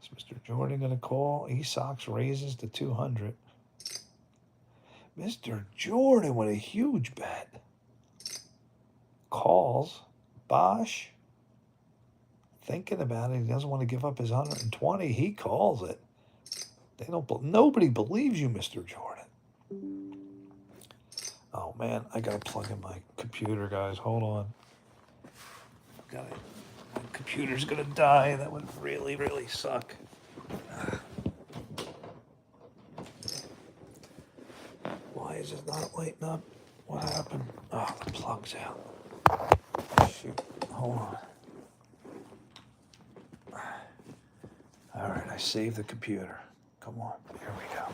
Speaker 1: Is Mr. Jordan going to call? ESOX raises to 200. Mr. Jordan with a huge bet. Calls. Bosch. Thinking about it. He doesn't want to give up his 120. He calls it. Nobody believes you, Mr. Jordan. Oh, man. I got to plug in my computer, guys. Hold on. My computer's going to die. That would really, really suck. Why is it not lighting up? What happened? Oh, the plug's out. Shoot. Hold on. All right, I saved the computer. Come on. Here we go.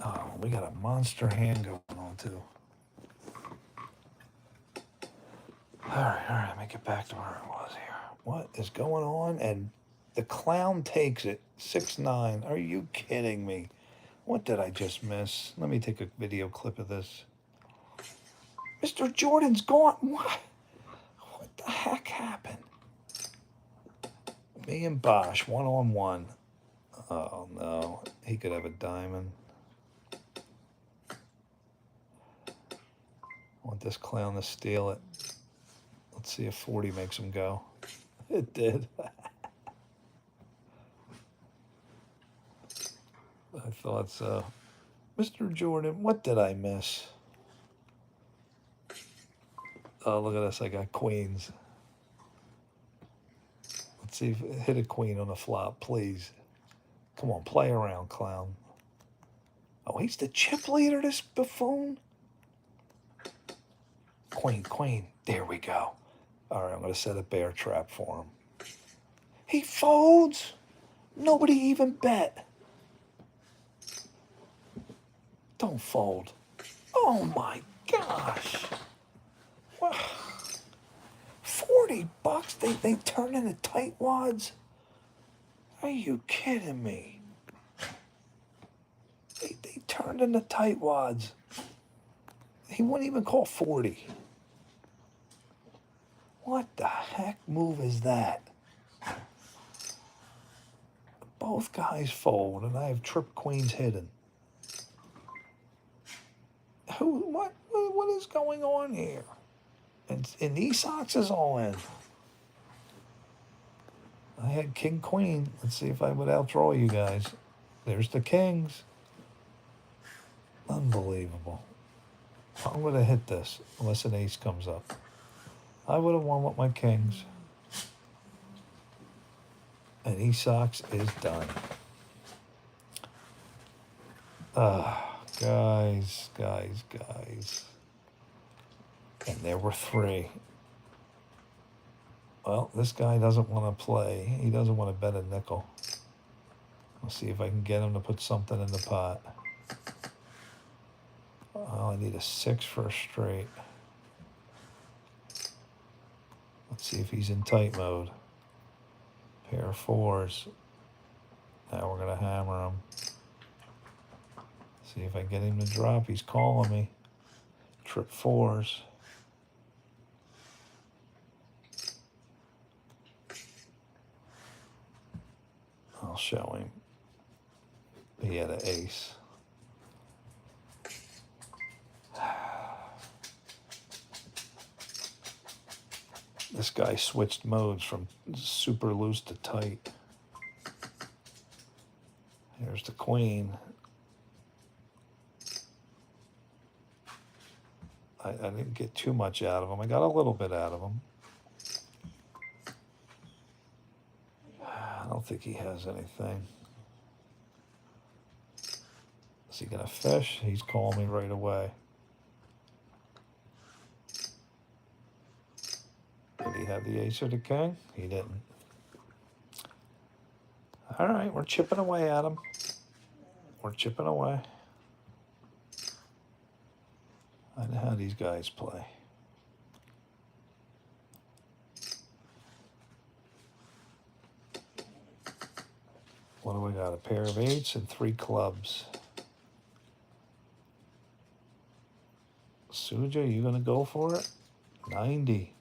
Speaker 1: Oh, we got a monster hand going on, too. All right, let me get back to where I was here. What is going on? And the clown takes it. 6-9. Are you kidding me? What did I just miss? Let me take a video clip of this. Mr. Jordan's gone. What? What the heck happened? Me and Bosch, 1-on-1. Oh, no. He could have a diamond. I want this clown to steal it. Let's see if 40 makes him go. It did. I thought so. Mr. Jordan, what did I miss? Oh, look at this. I got queens. Let's see if it hit a queen on the flop, please. Come on, play around, clown. Oh, he's the chip leader, this buffoon? Queen. There we go. All right, I'm going to set a bear trap for him. He folds. Nobody even bet. Don't fold. Oh, my gosh. Wow. $40. They turn into tightwads? Are you kidding me? They turned into tightwads. He wouldn't even call 40. What the heck move is that? Both guys fold, and I have trip queens hidden. What is going on here? And these socks is all in. I had king queen. Let's see if I would outdraw you guys. There's the kings. Unbelievable. I'm going to hit this unless an ace comes up. I would have won with my kings. And E-Sox is done. Guys. And there were 3. Well, this guy doesn't want to play. He doesn't want to bet a nickel. I'll see if I can get him to put something in the pot. Oh, I need a 6 for a straight. Let's see if he's in tight mode. Pair of 4s. Now we're going to hammer him. See if I get him to drop. He's calling me. Trip 4s. I'll show him. He had an ace. This guy switched modes from super loose to tight. Here's the queen. I didn't get too much out of him. I got a little bit out of him. I don't think he has anything. Is he going to fish? He's calling me right away. Did he have the ace or the king? He didn't. All right, we're chipping away at him. We're chipping away. I know how these guys play. What do we got? A pair of 8s and 3 clubs. Suja, you gonna go for it? 90.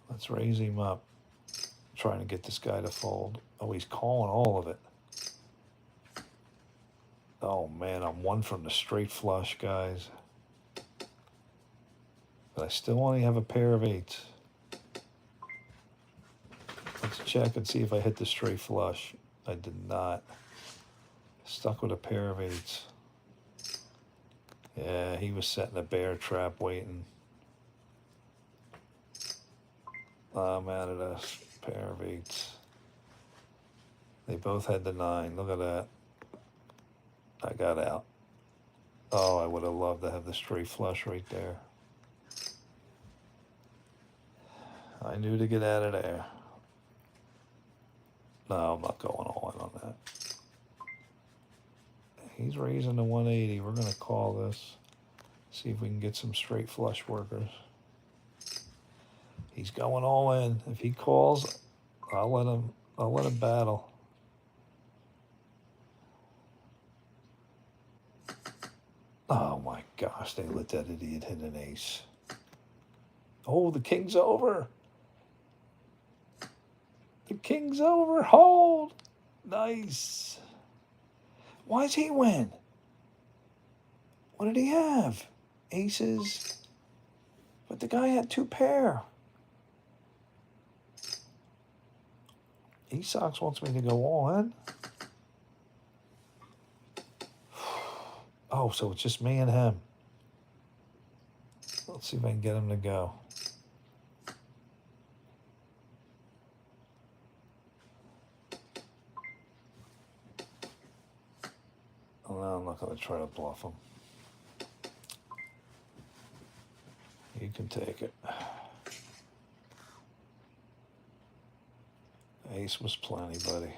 Speaker 1: Let's raise him up. I'm trying to get this guy to fold. Oh, he's calling all of it. Oh man, I'm 1 from the straight flush, guys. But I still only have a pair of 8s. Let's check and see if I hit the straight flush. I did not. Stuck with a pair of 8s. Yeah, he was setting a bear trap waiting. I'm out of a pair of 8s. They both had the 9. Look at that. I got out. Oh, I would have loved to have the straight flush right there. I knew to get out of there. No, I'm not going all in on that. He's raising to 180. We're going to call this. See if we can get some straight flush workers. He's going all in. If he calls, I'll let him battle. Oh my gosh, they let that idiot hit an ace. Oh, the king's over. The king's over. Hold. Nice. Why does he win? What did he have? Aces. But the guy had 2 pair. E-Sox wants me to go all in. Oh, so it's just me and him. Let's see if I can get him to go. Oh, no, I'm not going to try to bluff him. You can take it. Ace was plenty, buddy.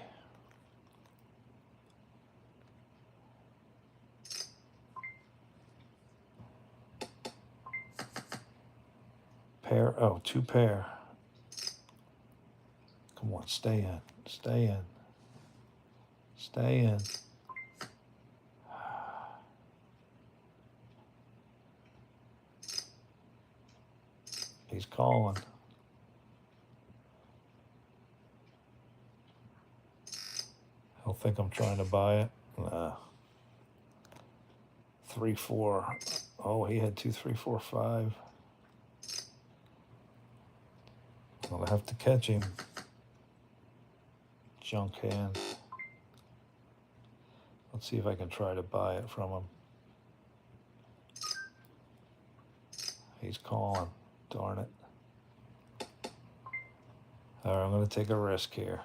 Speaker 1: Pair. Oh, 2 pair. Come on, stay in. Stay in. Stay in. He's calling. He'll think I'm trying to buy it. Nah. 3-4. Oh, he had 2, 3, 4, 5. I'll have to catch him. Junk hand. Let's see if I can try to buy it from him. He's calling. Darn it. All right, I'm going to take a risk here.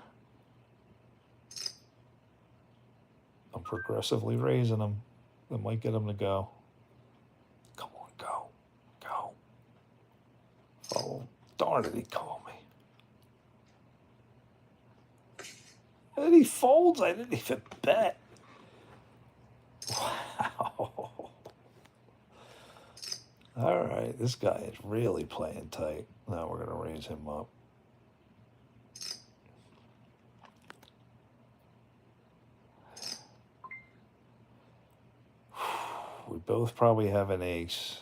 Speaker 1: I'm progressively raising him. That might get him to go. Come on, go. Go. Oh, darn it, he called me. And he folds. I didn't even bet. Wow. All right, this guy is really playing tight. Now we're going to raise him up. We both probably have an ace.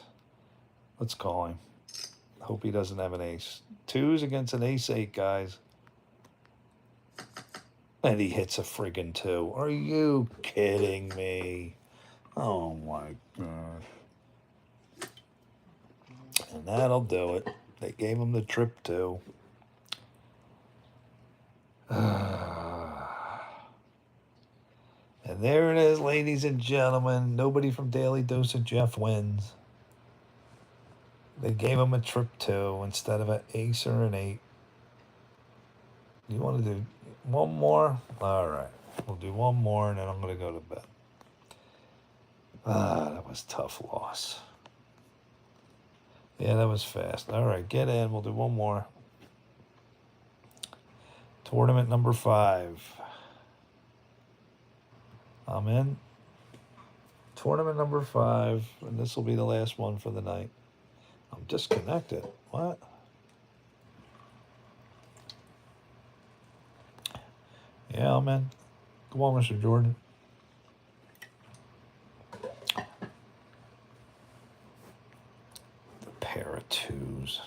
Speaker 1: Let's call him. Hope he doesn't have an ace. 2s against an ace-8, guys. And he hits a friggin' 2. Are you kidding me? Oh my gosh. And that'll do it. They gave him the trip too. And there it is, ladies and gentlemen. Nobody from Daily Dose of Jeff wins. They gave him a trip too instead of an ace or an 8. You want to do one more? All right. We'll do one more and then I'm going to go to bed. That was a tough loss. Yeah, that was fast. All right, get in. We'll do one more. Tournament number 5. I'm in. Tournament number 5, and this will be the last one for the night. I'm disconnected. What? Yeah, I'm in. Come on, Mr. Jordan. The pair of 2s.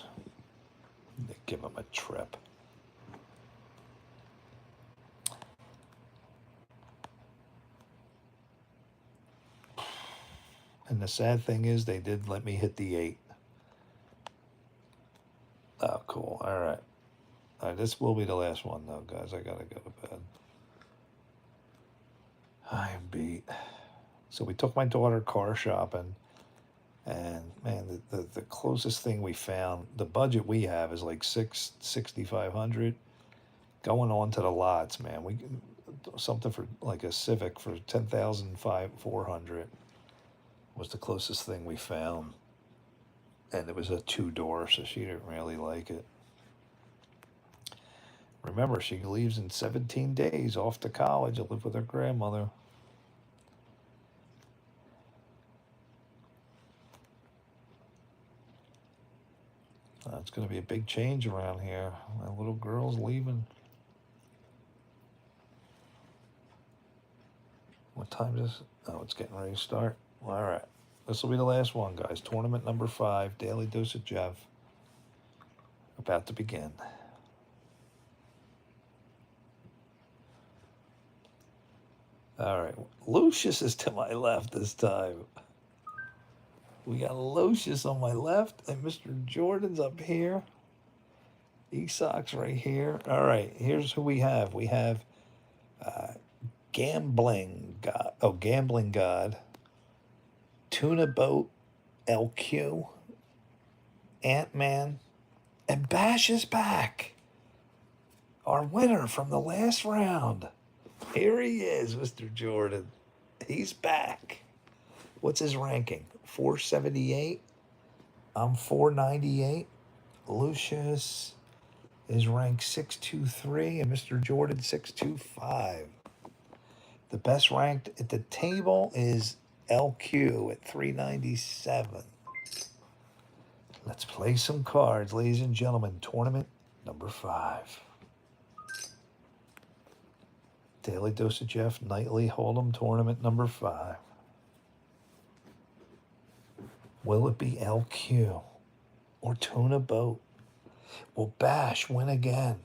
Speaker 1: They give him a trip. And the sad thing is they did let me hit the 8. Oh, cool. All right. All right, this will be the last one, though, guys. I got to go to bed. I am beat. So we took my daughter car shopping. And, man, the closest thing we found, the budget we have is like $6,500. Going on to the lots, man. We something for like a Civic for $10,400 was the closest thing we found. And it was a 2-door, so she didn't really like it. Remember, she leaves in 17 days off to college to live with her grandmother. It's going to be a big change around here. My little girl's leaving. What time is it? Oh, it's getting ready to start. All right. This will be the last one, guys. Tournament number 5, Daily Dose of Jeff. About to begin. All right. Lucius is to my left this time. We got Lucius on my left, and Mr. Jordan's up here. Esok's right here. All right. Here's who we have. We have Gambling God. Oh, Gambling God. Tuna Boat, LQ, Ant-Man, and Bash is back. Our winner from the last round. Here he is, Mr. Jordan. He's back. What's his ranking? 478. I'm 498. Lucius is ranked 623, and Mr. Jordan 625. The best ranked at the table is LQ at 397. Let's play some cards, ladies and gentlemen. Tournament number 5. Daily Dose of Jeff Nightly Hold'em Tournament number 5. Will it be LQ or Tuna Boat? Will Bash win again?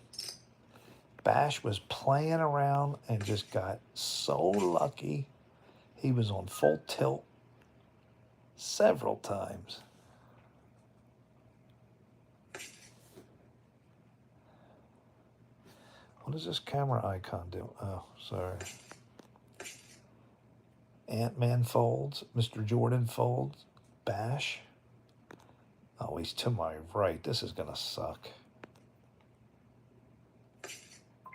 Speaker 1: Bash was playing around and just got so lucky. He was on full tilt. several times. What does this camera icon do? Oh, sorry. Ant-Man folds. Mr. Jordan folds. Bash. Oh, he's to my right. This is going to suck.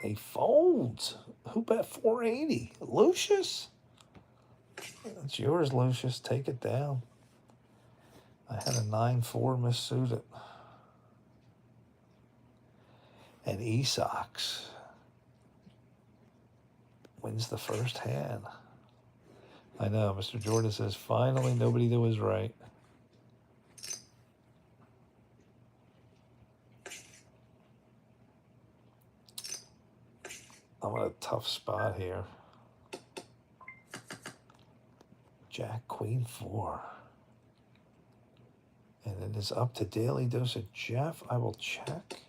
Speaker 1: He folds. Who bet 480? Lucius? That's yours, Lucius. Take it down. I had a 9-4 missuited. And Esox wins the first hand. I know, Mr. Jordan says, finally nobody that was right. I'm in a tough spot here. Jack, Queen 4. And it is up to Daily Dose of Jeff. I will check.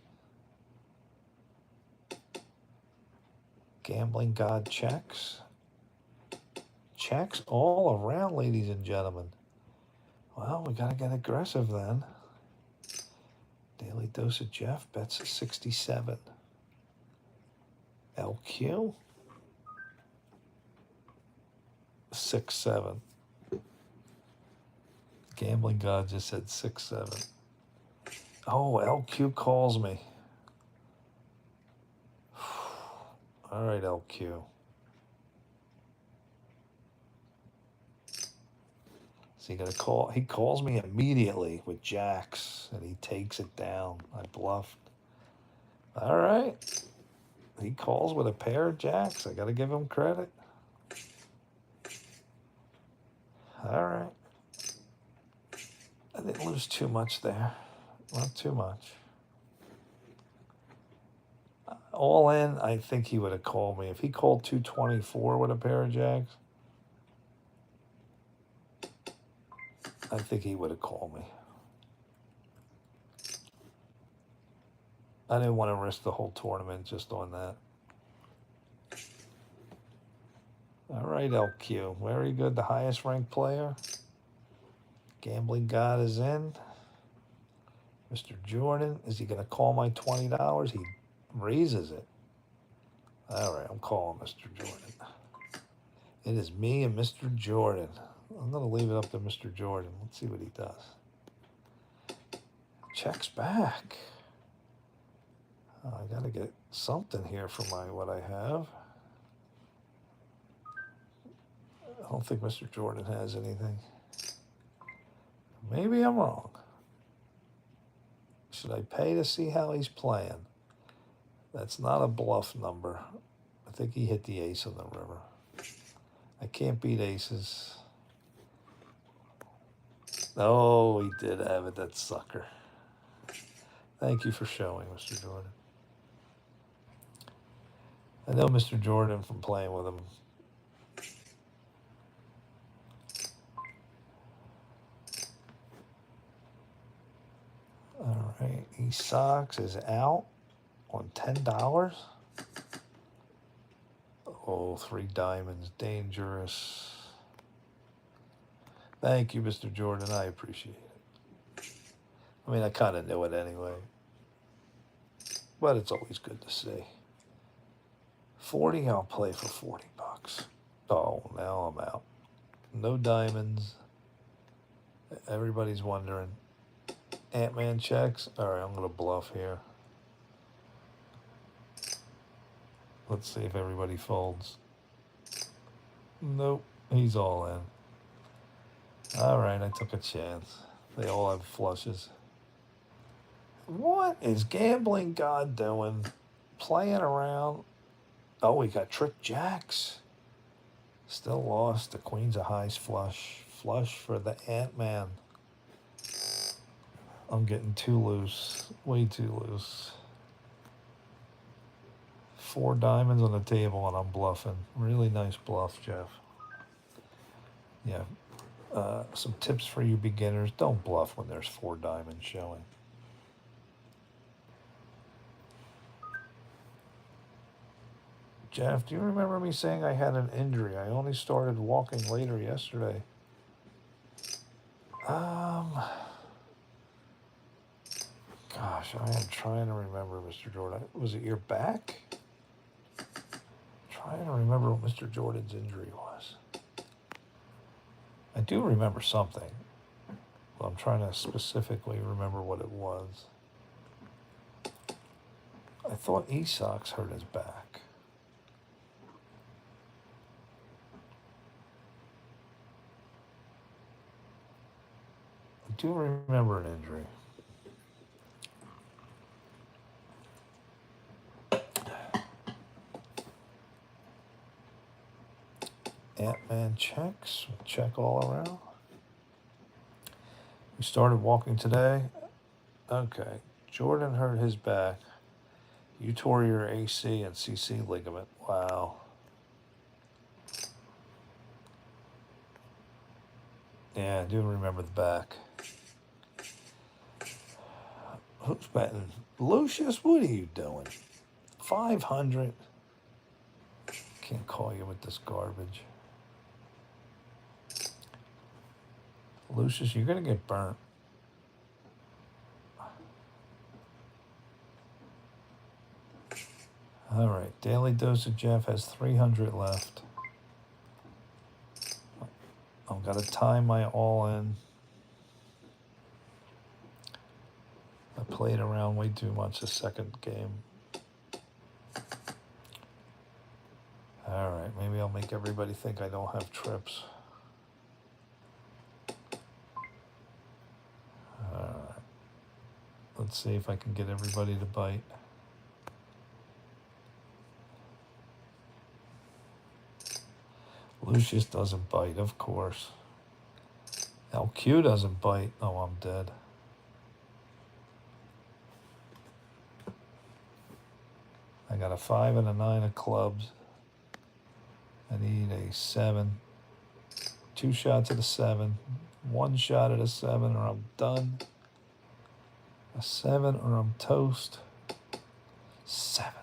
Speaker 1: Gambling God checks. Checks all around, ladies and gentlemen. Well, we got to get aggressive then. Daily Dose of Jeff bets 67. LQ 6-7. Gambling God just said 6-7. Oh, LQ calls me. All right, LQ. Is he gonna call? He calls me immediately with jacks, and he takes it down. I bluffed. All right. He calls with a pair of jacks. I gotta give him credit. All right. I didn't lose too much there. Not too much. All in, I think he would have called me. If he called 224 with a pair of jacks, I think he would have called me. I didn't want to risk the whole tournament just on that. All right, LQ. Very good. The highest ranked player. Gambling God is in. Mr. Jordan, is he going to call my $20? He raises it. All right, I'm calling Mr. Jordan. It is me and Mr. Jordan. I'm going to leave it up to Mr. Jordan. Let's see what he does. Checks back. Oh, I got to get something here for my what I have. I don't think Mr. Jordan has anything. Maybe I'm wrong. Should I pay to see how he's playing? That's not a bluff number. I think he hit the ace on the river. I can't beat aces. Oh, he did have it, that sucker. Thank you for showing, Mr. Jordan. I know Mr. Jordan from playing with him. All right, Esox is out on $10. Oh, 3 diamonds, dangerous. Thank you, Mr. Jordan. I appreciate it. I mean, I kind of knew it anyway, but it's always good to see. 40, I'll play for $40. Oh, now I'm out. No diamonds. Everybody's wondering. Ant-Man checks. All right, I'm going to bluff here. Let's see if everybody folds. Nope, he's all in. All right, I took a chance. They all have flushes. What is Gambling God doing? Playing around. Oh, we got trick jacks. Still lost. The Queen's a highs flush. Flush for the Ant-Man. I'm getting too loose. Way too loose. 4 diamonds on the table and I'm bluffing. Really nice bluff, Jeff. Yeah. Some tips for you beginners. Don't bluff when there's 4 diamonds showing. Jeff, do you remember me saying I had an injury? I only started walking later yesterday. Gosh, I am trying to remember, Mr. Jordan. Was it your back? Trying to remember what Mr. Jordan's injury was. I do remember something. But I'm trying to specifically remember what it was. I thought Esox hurt his back. I do remember an injury. Ant-Man checks. Check all around. We started walking today. Okay. Jordan hurt his back. You tore your AC and CC ligament. Wow. Yeah, I do remember the back. Who's betting? Lucius, what are you doing? 500. Can't call you with this garbage. Lucius, you're going to get burnt. All right. Daily Dose of Jeff has 300 left. I've got to time my all in. I played around way too much the second game. All right. Maybe I'll make everybody think I don't have trips. All right. Let's see if I can get everybody to bite. Lucius doesn't bite, of course. LQ doesn't bite. Oh, I'm dead. I got a 5 and a 9 of clubs. I need a 7. 2 shots at a 7. 1 shot at a 7 or I'm done. A 7 or I'm toast. 7.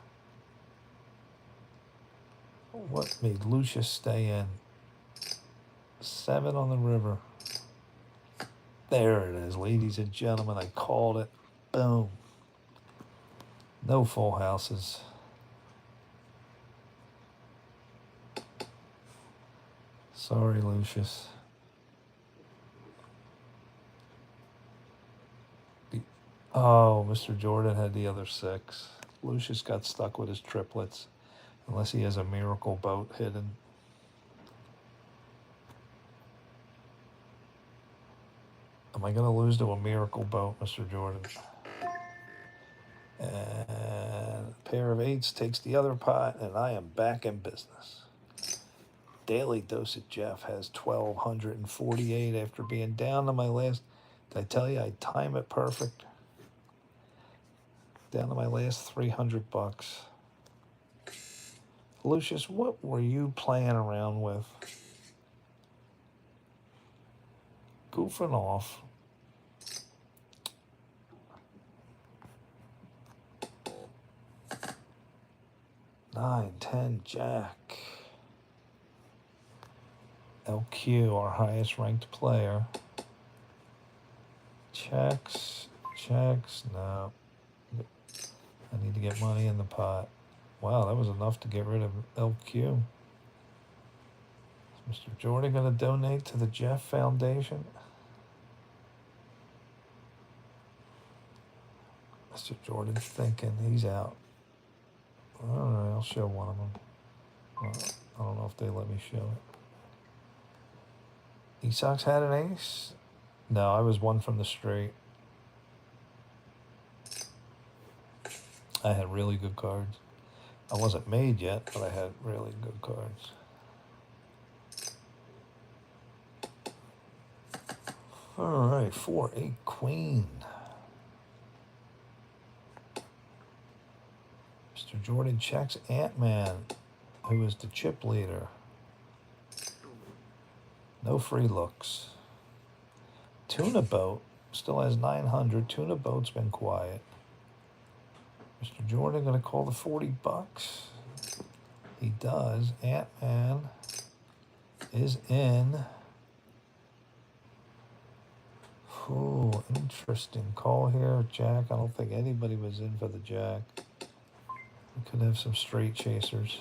Speaker 1: What made Lucius stay in? 7 on the river. There it is, ladies and gentlemen. I called it. Boom. No full houses. Sorry, Lucius. Oh, Mr. Jordan had the other 6. Lucius got stuck with his triplets. Unless he has a miracle boat hidden. Am I going to lose to a miracle boat, Mr. Jordan? And a pair of 8s takes the other pot, and I am back in business. Daily Dose of Jeff has 1,248 after being down to my last. Did I tell you I time it perfect? Down to my last 300 bucks. Lucius, what were you playing around with? Goofing off. Nine, 10, Jack. LQ, our highest ranked player. Checks. No. I need to get money in the pot. Wow, that was enough to get rid of LQ. Is Mr. Jordan going to donate to the Jeff Foundation? Mr. Jordan's thinking he's out. All right, I'll show one of them. Well, I don't know if they let me show it. Esox had an ace? No, I was 1 from the straight. I had really good cards. I wasn't made yet, but I had really good cards. All right, 4-8 queen. Mr. Jordan checks Ant-Man, who is the chip leader. No free looks. Tuna Boat still has 900. Tuna Boat's been quiet. Mr. Jordan going to call the 40 bucks. He does. Ant-Man is in. Oh, interesting call here. Jack. I don't think anybody was in for the jack. We could have some straight chasers.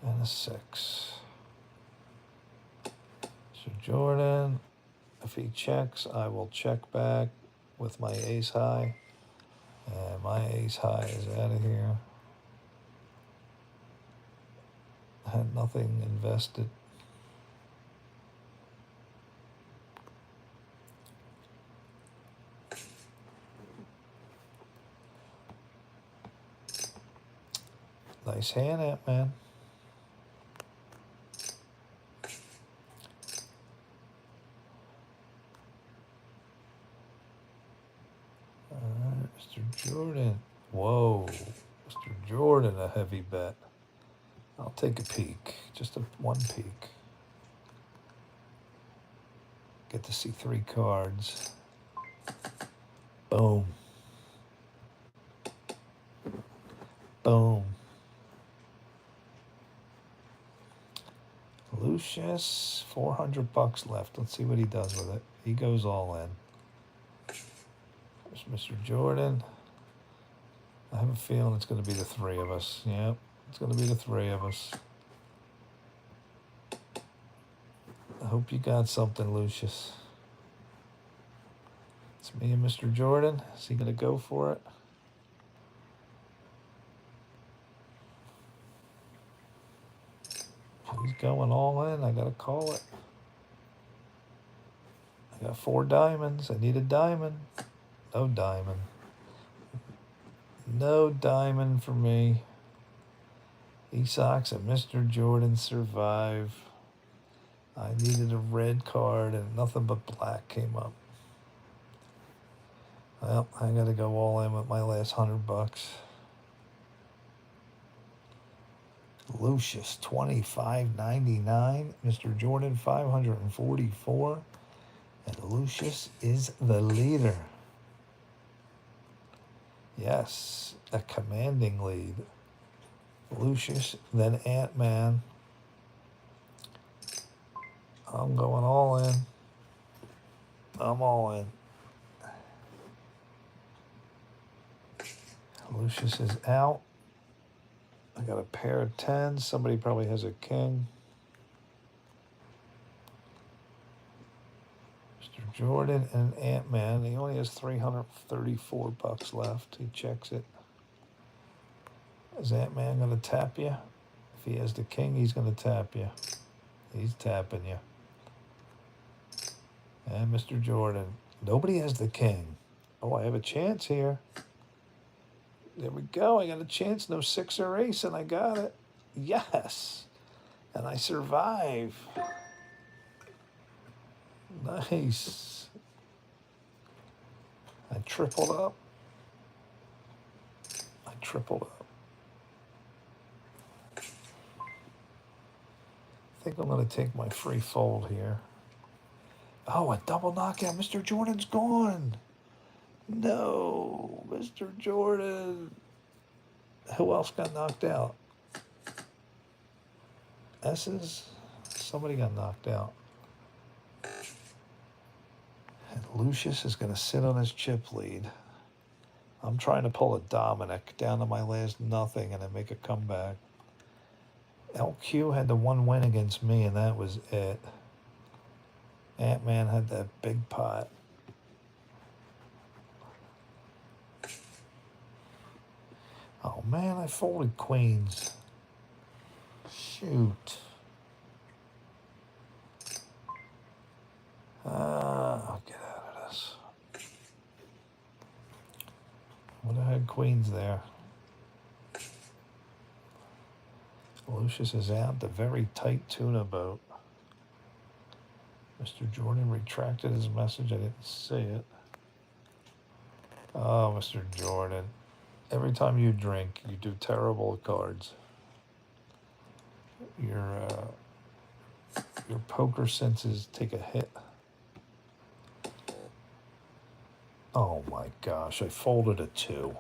Speaker 1: And a 6. So Jordan, if he checks, I will check back with my ace high. And my ace high is out of here. I had nothing invested. Nice hand, Ant-Man. Mr. Jordan. Whoa. Mr. Jordan, a heavy bet. I'll take a peek. Just one peek. Get to see 3 cards. Boom. Boom. Lucius, $400 left. Let's see what he does with it. He goes all in. There's Mr. Jordan. I have a feeling it's going to be the 3 of us. Yep, it's going to be the 3 of us. I hope you got something, Lucius. It's me and Mr. Jordan. Is he going to go for it? He's going all in. I got to call it. I got 4 diamonds. I need a diamond. No diamond. No diamond for me. Esox and Mr. Jordan survive. I needed a red card and nothing but black came up. Well, I gotta go all in with my last $100. Lucius, $25.99. Mr. Jordan, $544. And Lucius is the leader. Yes, a commanding lead. Lucius, then Ant-Man. I'm going all in. I'm all in. Lucius is out. I got a pair of 10s. Somebody probably has a king. Mr. Jordan and Ant-Man. He only has $334 left. He checks it. Is Ant-Man going to tap you? If he has the king, he's going to tap you. He's tapping you. And Mr. Jordan. Nobody has the king. Oh, I have a chance here. There we go. I got a chance. No 6 or ace, and I got it. Yes. And I survive. Nice. I tripled up. I tripled up. I think I'm going to take my free fold here. Oh, a double knockout. Mr. Jordan's gone. No, Mr. Jordan. Who else got knocked out? S's? Somebody got knocked out. And Lucius is going to sit on his chip lead. I'm trying to pull a Dominic down to my last nothing and then make a comeback. LQ had the 1 win against me, and that was it. Ant-Man had that big pot. Oh, man, I folded queens. Shoot. I'll get out of this. Would have had queens there. Lucius is out. The very tight tuna boat. Mr. Jordan retracted his message. I didn't see it. Oh, Mr. Jordan. Every time you drink, you do terrible cards. Your poker senses take a hit. Oh my gosh, I folded a 2.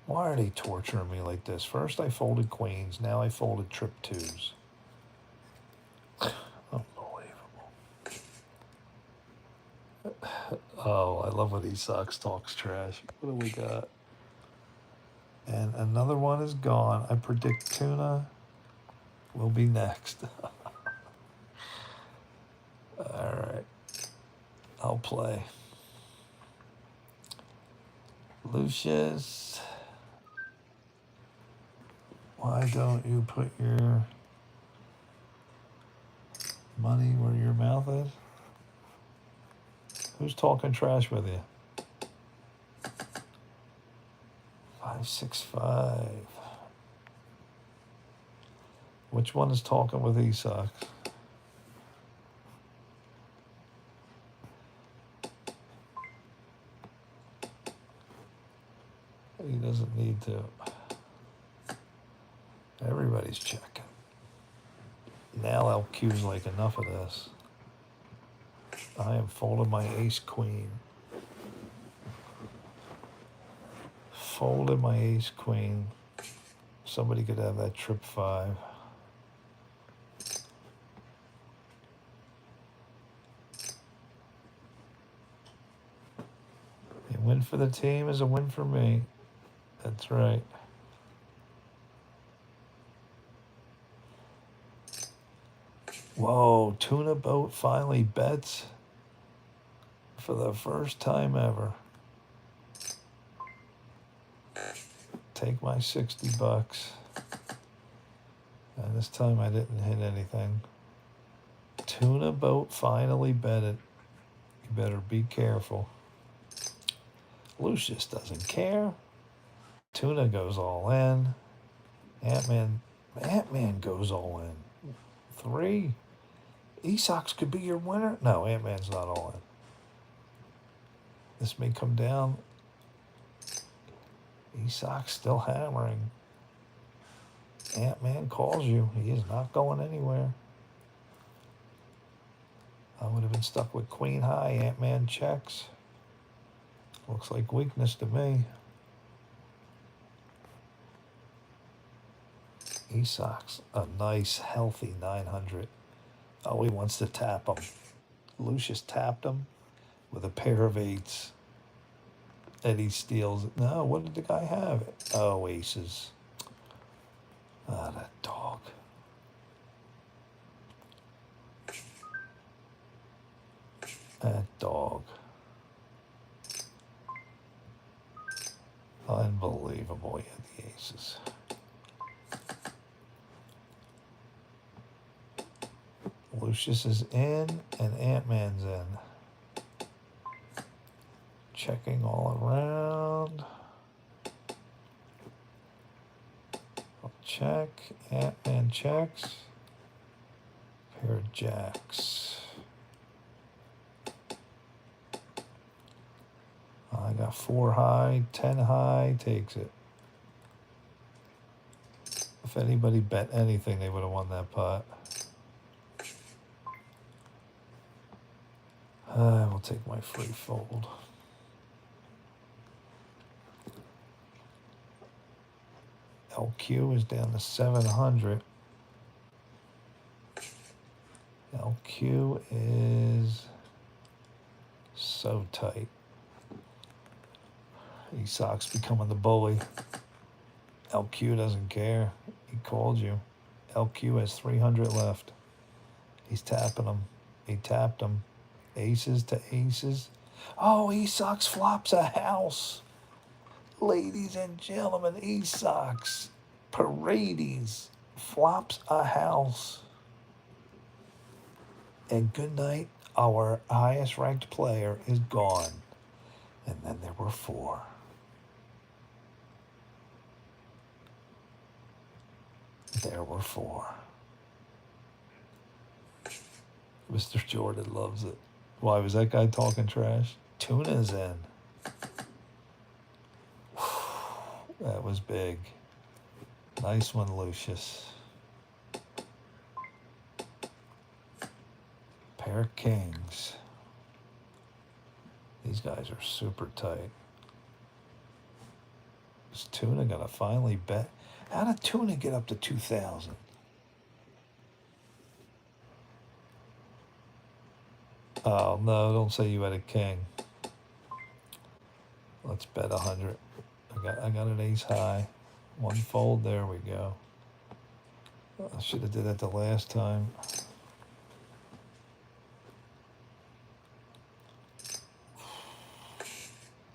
Speaker 1: Why are they torturing me like this? First I folded queens, now I folded trip 2s. Unbelievable. Oh, I love when he sucks, talks trash. What do we got? And another one is gone. I predict tuna will be next. All right. I'll play. Lucius, why don't you put your money where your mouth is? Who's talking trash with you? 565. Which one is talking with Esox? He doesn't need to. Everybody's checking. Now LQ's like, enough of this. I am folding my ace queen. Folded my ace queen. Somebody could have that trip 5. A win for the team is a win for me. That's right. Whoa, tuna boat finally bets for the first time ever. Take my 60 bucks. And this time I didn't hit anything. Tuna boat finally betted. You better be careful. Lucius doesn't care. Tuna goes all in. Ant-Man goes all in. 3. Esox could be your winner. No, Ant-Man's not all in. This may come down. Esox still hammering. Ant-Man calls you. He is not going anywhere. I would have been stuck with Queen High. Ant-Man checks. Looks like weakness to me. Esox, a nice, healthy 900. Oh, he wants to tap him. Lucius tapped him with a pair of 8s. And he steals it. No, what did the guy have? Oh, aces. Ah, that dog. That dog. Unbelievable, he had the aces. Lucius is in and Ant-Man's in. Checking all around. I'll check. Ant-Man checks. Pair of jacks. I got 4 high, 10 high, takes it. If anybody bet anything, they would have won that pot. I will take my free fold. LQ is down to 700. LQ is so tight. Esox becoming the bully. LQ doesn't care. He called you. LQ has 300 left. He's tapping him. He tapped him. Aces to aces. Oh, Esox flops a house. Ladies and gentlemen, Esox Paredes flops a house. And good night, our highest ranked player is gone. And then there were 4. There were 4. Mr. Jordan loves it. Why was that guy talking trash? Tuna's in. That was big. Nice one, Lucius. Pair of kings. These guys are super tight. Is Tuna gonna finally bet? How did Tuna get up to 2,000? Oh, no, don't say you had a king. Let's bet 100. I got an ace high. One fold, there we go. I should have did that the last time.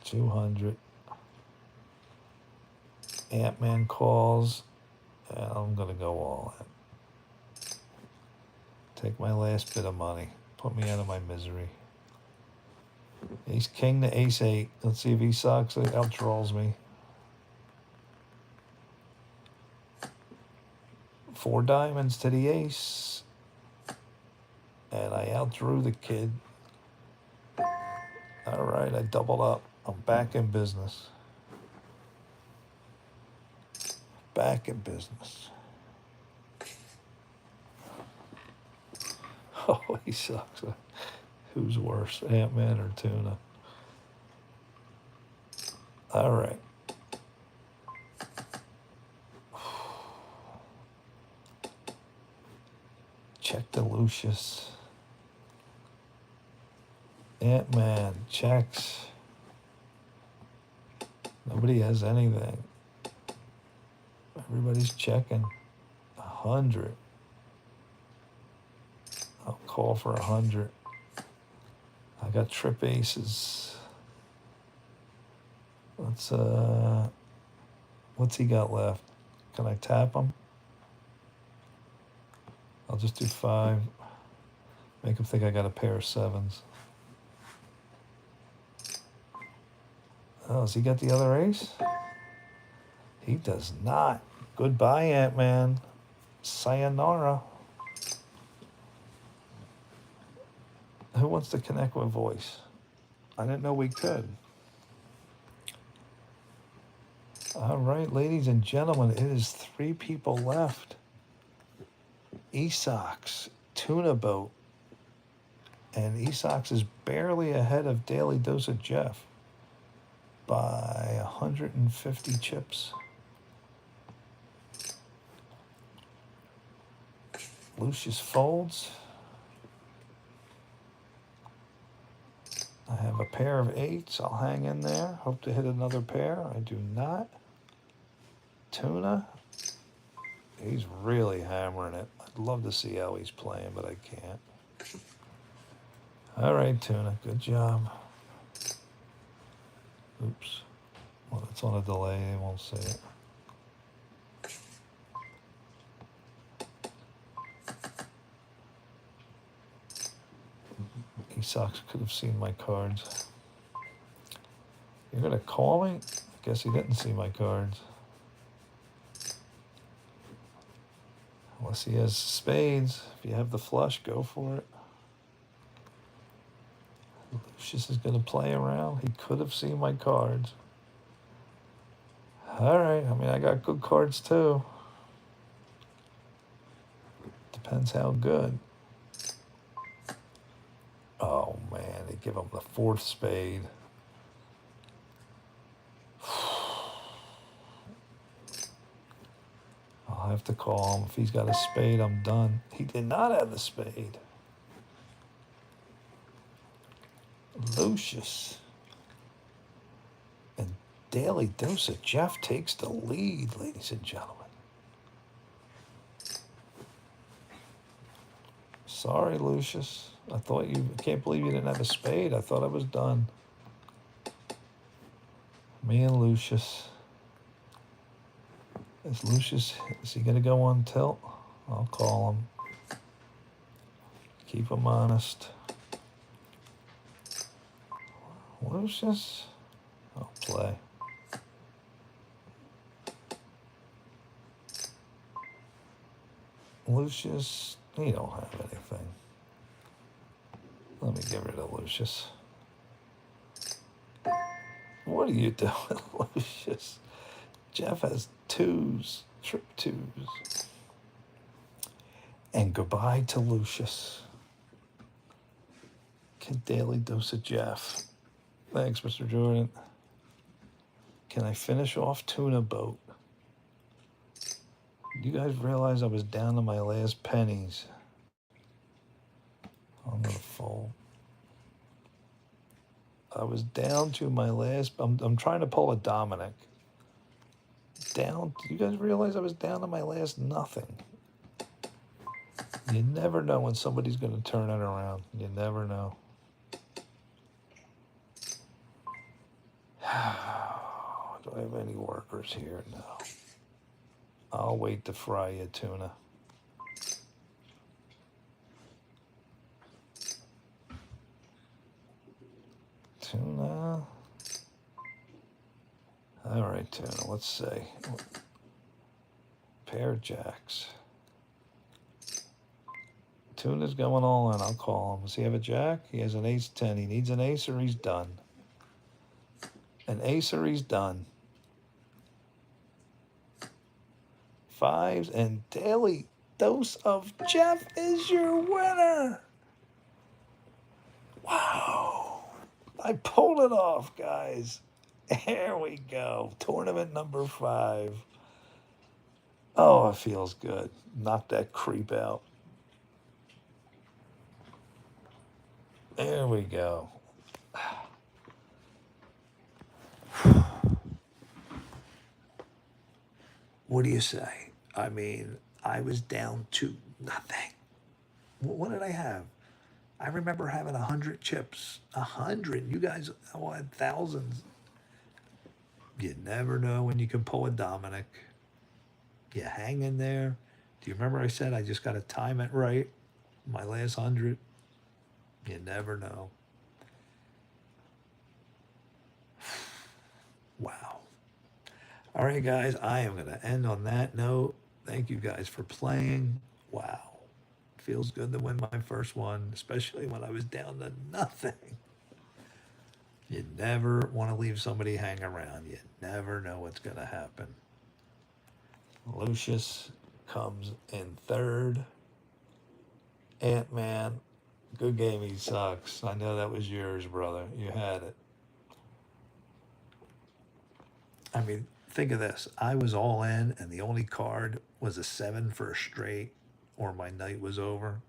Speaker 1: $200. Ant-Man calls. And I'm gonna go all in. Take my last bit of money. Put me out of my misery. Ace king to ace 8. Let's see if he sucks. It outdraws me. 4 diamonds to the ace. And I outdrew the kid. All right, I doubled up. I'm back in business. Back in business. Oh, he sucks. Who's worse, Ant-Man or Tuna? All right. Check to Lucius. Ant-Man checks. Nobody has anything. Everybody's checking. 100. I'll call for 100. I got trip aces. Let's what's he got left? Can I tap him? I'll just do 5. Make him think I got a pair of 7s. Oh, has he got the other ace? He does not. Goodbye, Ant-Man. Sayonara. Who wants to connect with voice? I didn't know we could. All right, ladies and gentlemen, it is 3 people left. Esox, Tuna Boat. And Esox is barely ahead of Daily Dose of Jeff by 150 chips. Lucius folds. I have a pair of 8s. I'll hang in there. Hope to hit another pair. I do not. Tuna. He's really hammering it. I'd love to see how he's playing, but I can't. All right, Tuna. Good job. Oops. Well, it's on a delay. They won't see it. Esox could have seen my cards. You're going to call me? I guess he didn't see my cards. Unless he has spades. If you have the flush, go for it. Lucius is going to play around. He could have seen my cards. All right. I mean, I got good cards too. Depends how good. Oh, man. They give him the 4th spade. I'll have to call him. If he's got a spade, I'm done. He did not have the spade. Lucius. And Daily Dose of Jeff takes the lead, ladies and gentlemen. Sorry, Lucius. I thought you... I can't believe you didn't have a spade. I thought I was done. Me and Lucius. Is Lucius... Is he going to go on tilt? I'll call him. Keep him honest. Lucius? I'll play. Lucius, you don't have anything. Let me get rid of Lucius. What are you doing, Lucius? Jeff has 2s, trip 2s. And goodbye to Lucius. Daily Dose of Jeff. Thanks, Mr. Jordan. Can I finish off Tuna Boat? You guys realize I was down to my last pennies? I'm gonna fold. I was down to my last. I'm trying to pull a Dominic. Down. You guys realize I was down to my last nothing? You never know when somebody's going to turn it around. You never know. Do I have any workers here? No. I'll wait to fry you, tuna. Tuna. All right, tuna. Let's see. Pair jacks. Tuna's going all in. I'll call him. Does he have a jack? He has an ace 10. He needs an ace or he's done. An ace or he's done. Fives and daily dose of Jeff is your winner. Wow. I pulled it off, guys. There we go. Tournament number 5. Oh, it feels good. Knock that creep out. There we go. What do you say? I mean, I was down to nothing. What did I have? I remember having 100 chips. 100. You guys had thousands. You never know when you can pull a Dominic. You hang in there. Do you remember I said I just got to time it right? My last 100. You never know. Wow. All right, guys, I am going to end on that note. Thank you guys for playing. Wow. Feels good to win my first one, especially when I was down to nothing. You never want to leave somebody hang around. You never know what's going to happen. Lucius comes in third. Ant-Man, good game. He sucks. I know that was yours, brother. You had it. I mean, think of this. I was all in, and the only card was a 7 for a straight, or my night was over.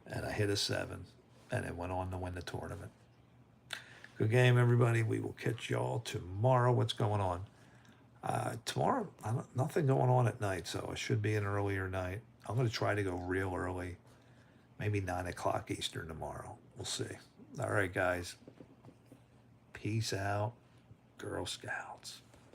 Speaker 1: And I hit a 7, and it went on to win the tournament. Good game, everybody. We will catch y'all tomorrow. What's going on? Tomorrow, nothing going on at night, so it should be an earlier night. I'm going to try to go real early. Maybe 9 o'clock Eastern tomorrow. We'll see. All right, guys. Peace out, Girl Scouts.